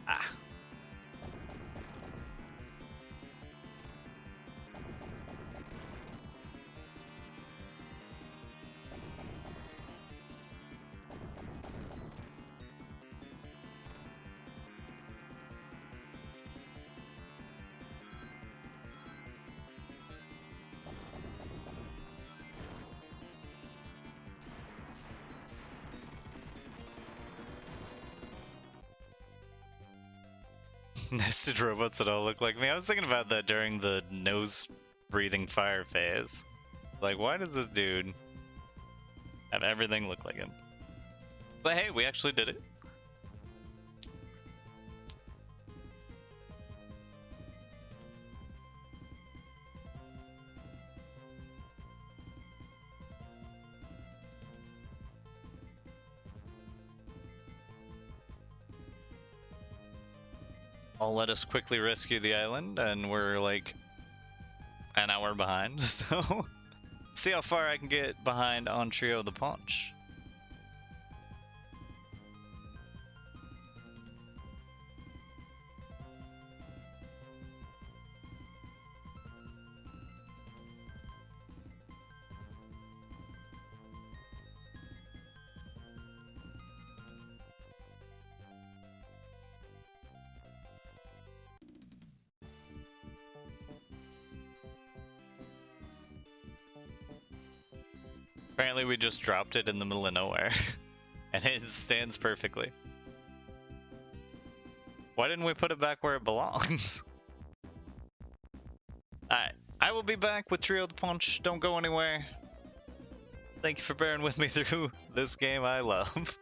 Ah. Nested robots that all look like me. I was thinking about that during the nose breathing fire phase. Like, why does this dude have everything look like him? But hey, we actually did it. I'll let us quickly rescue the island, and we're like an hour behind, so see how far I can get behind on Trio the Paunch. Apparently we just dropped it in the middle of nowhere. And it stands perfectly. Why didn't we put it back where it belongs? Alright, I will be back with Trio the Punch. Don't go anywhere. Thank you for bearing with me through this game I love.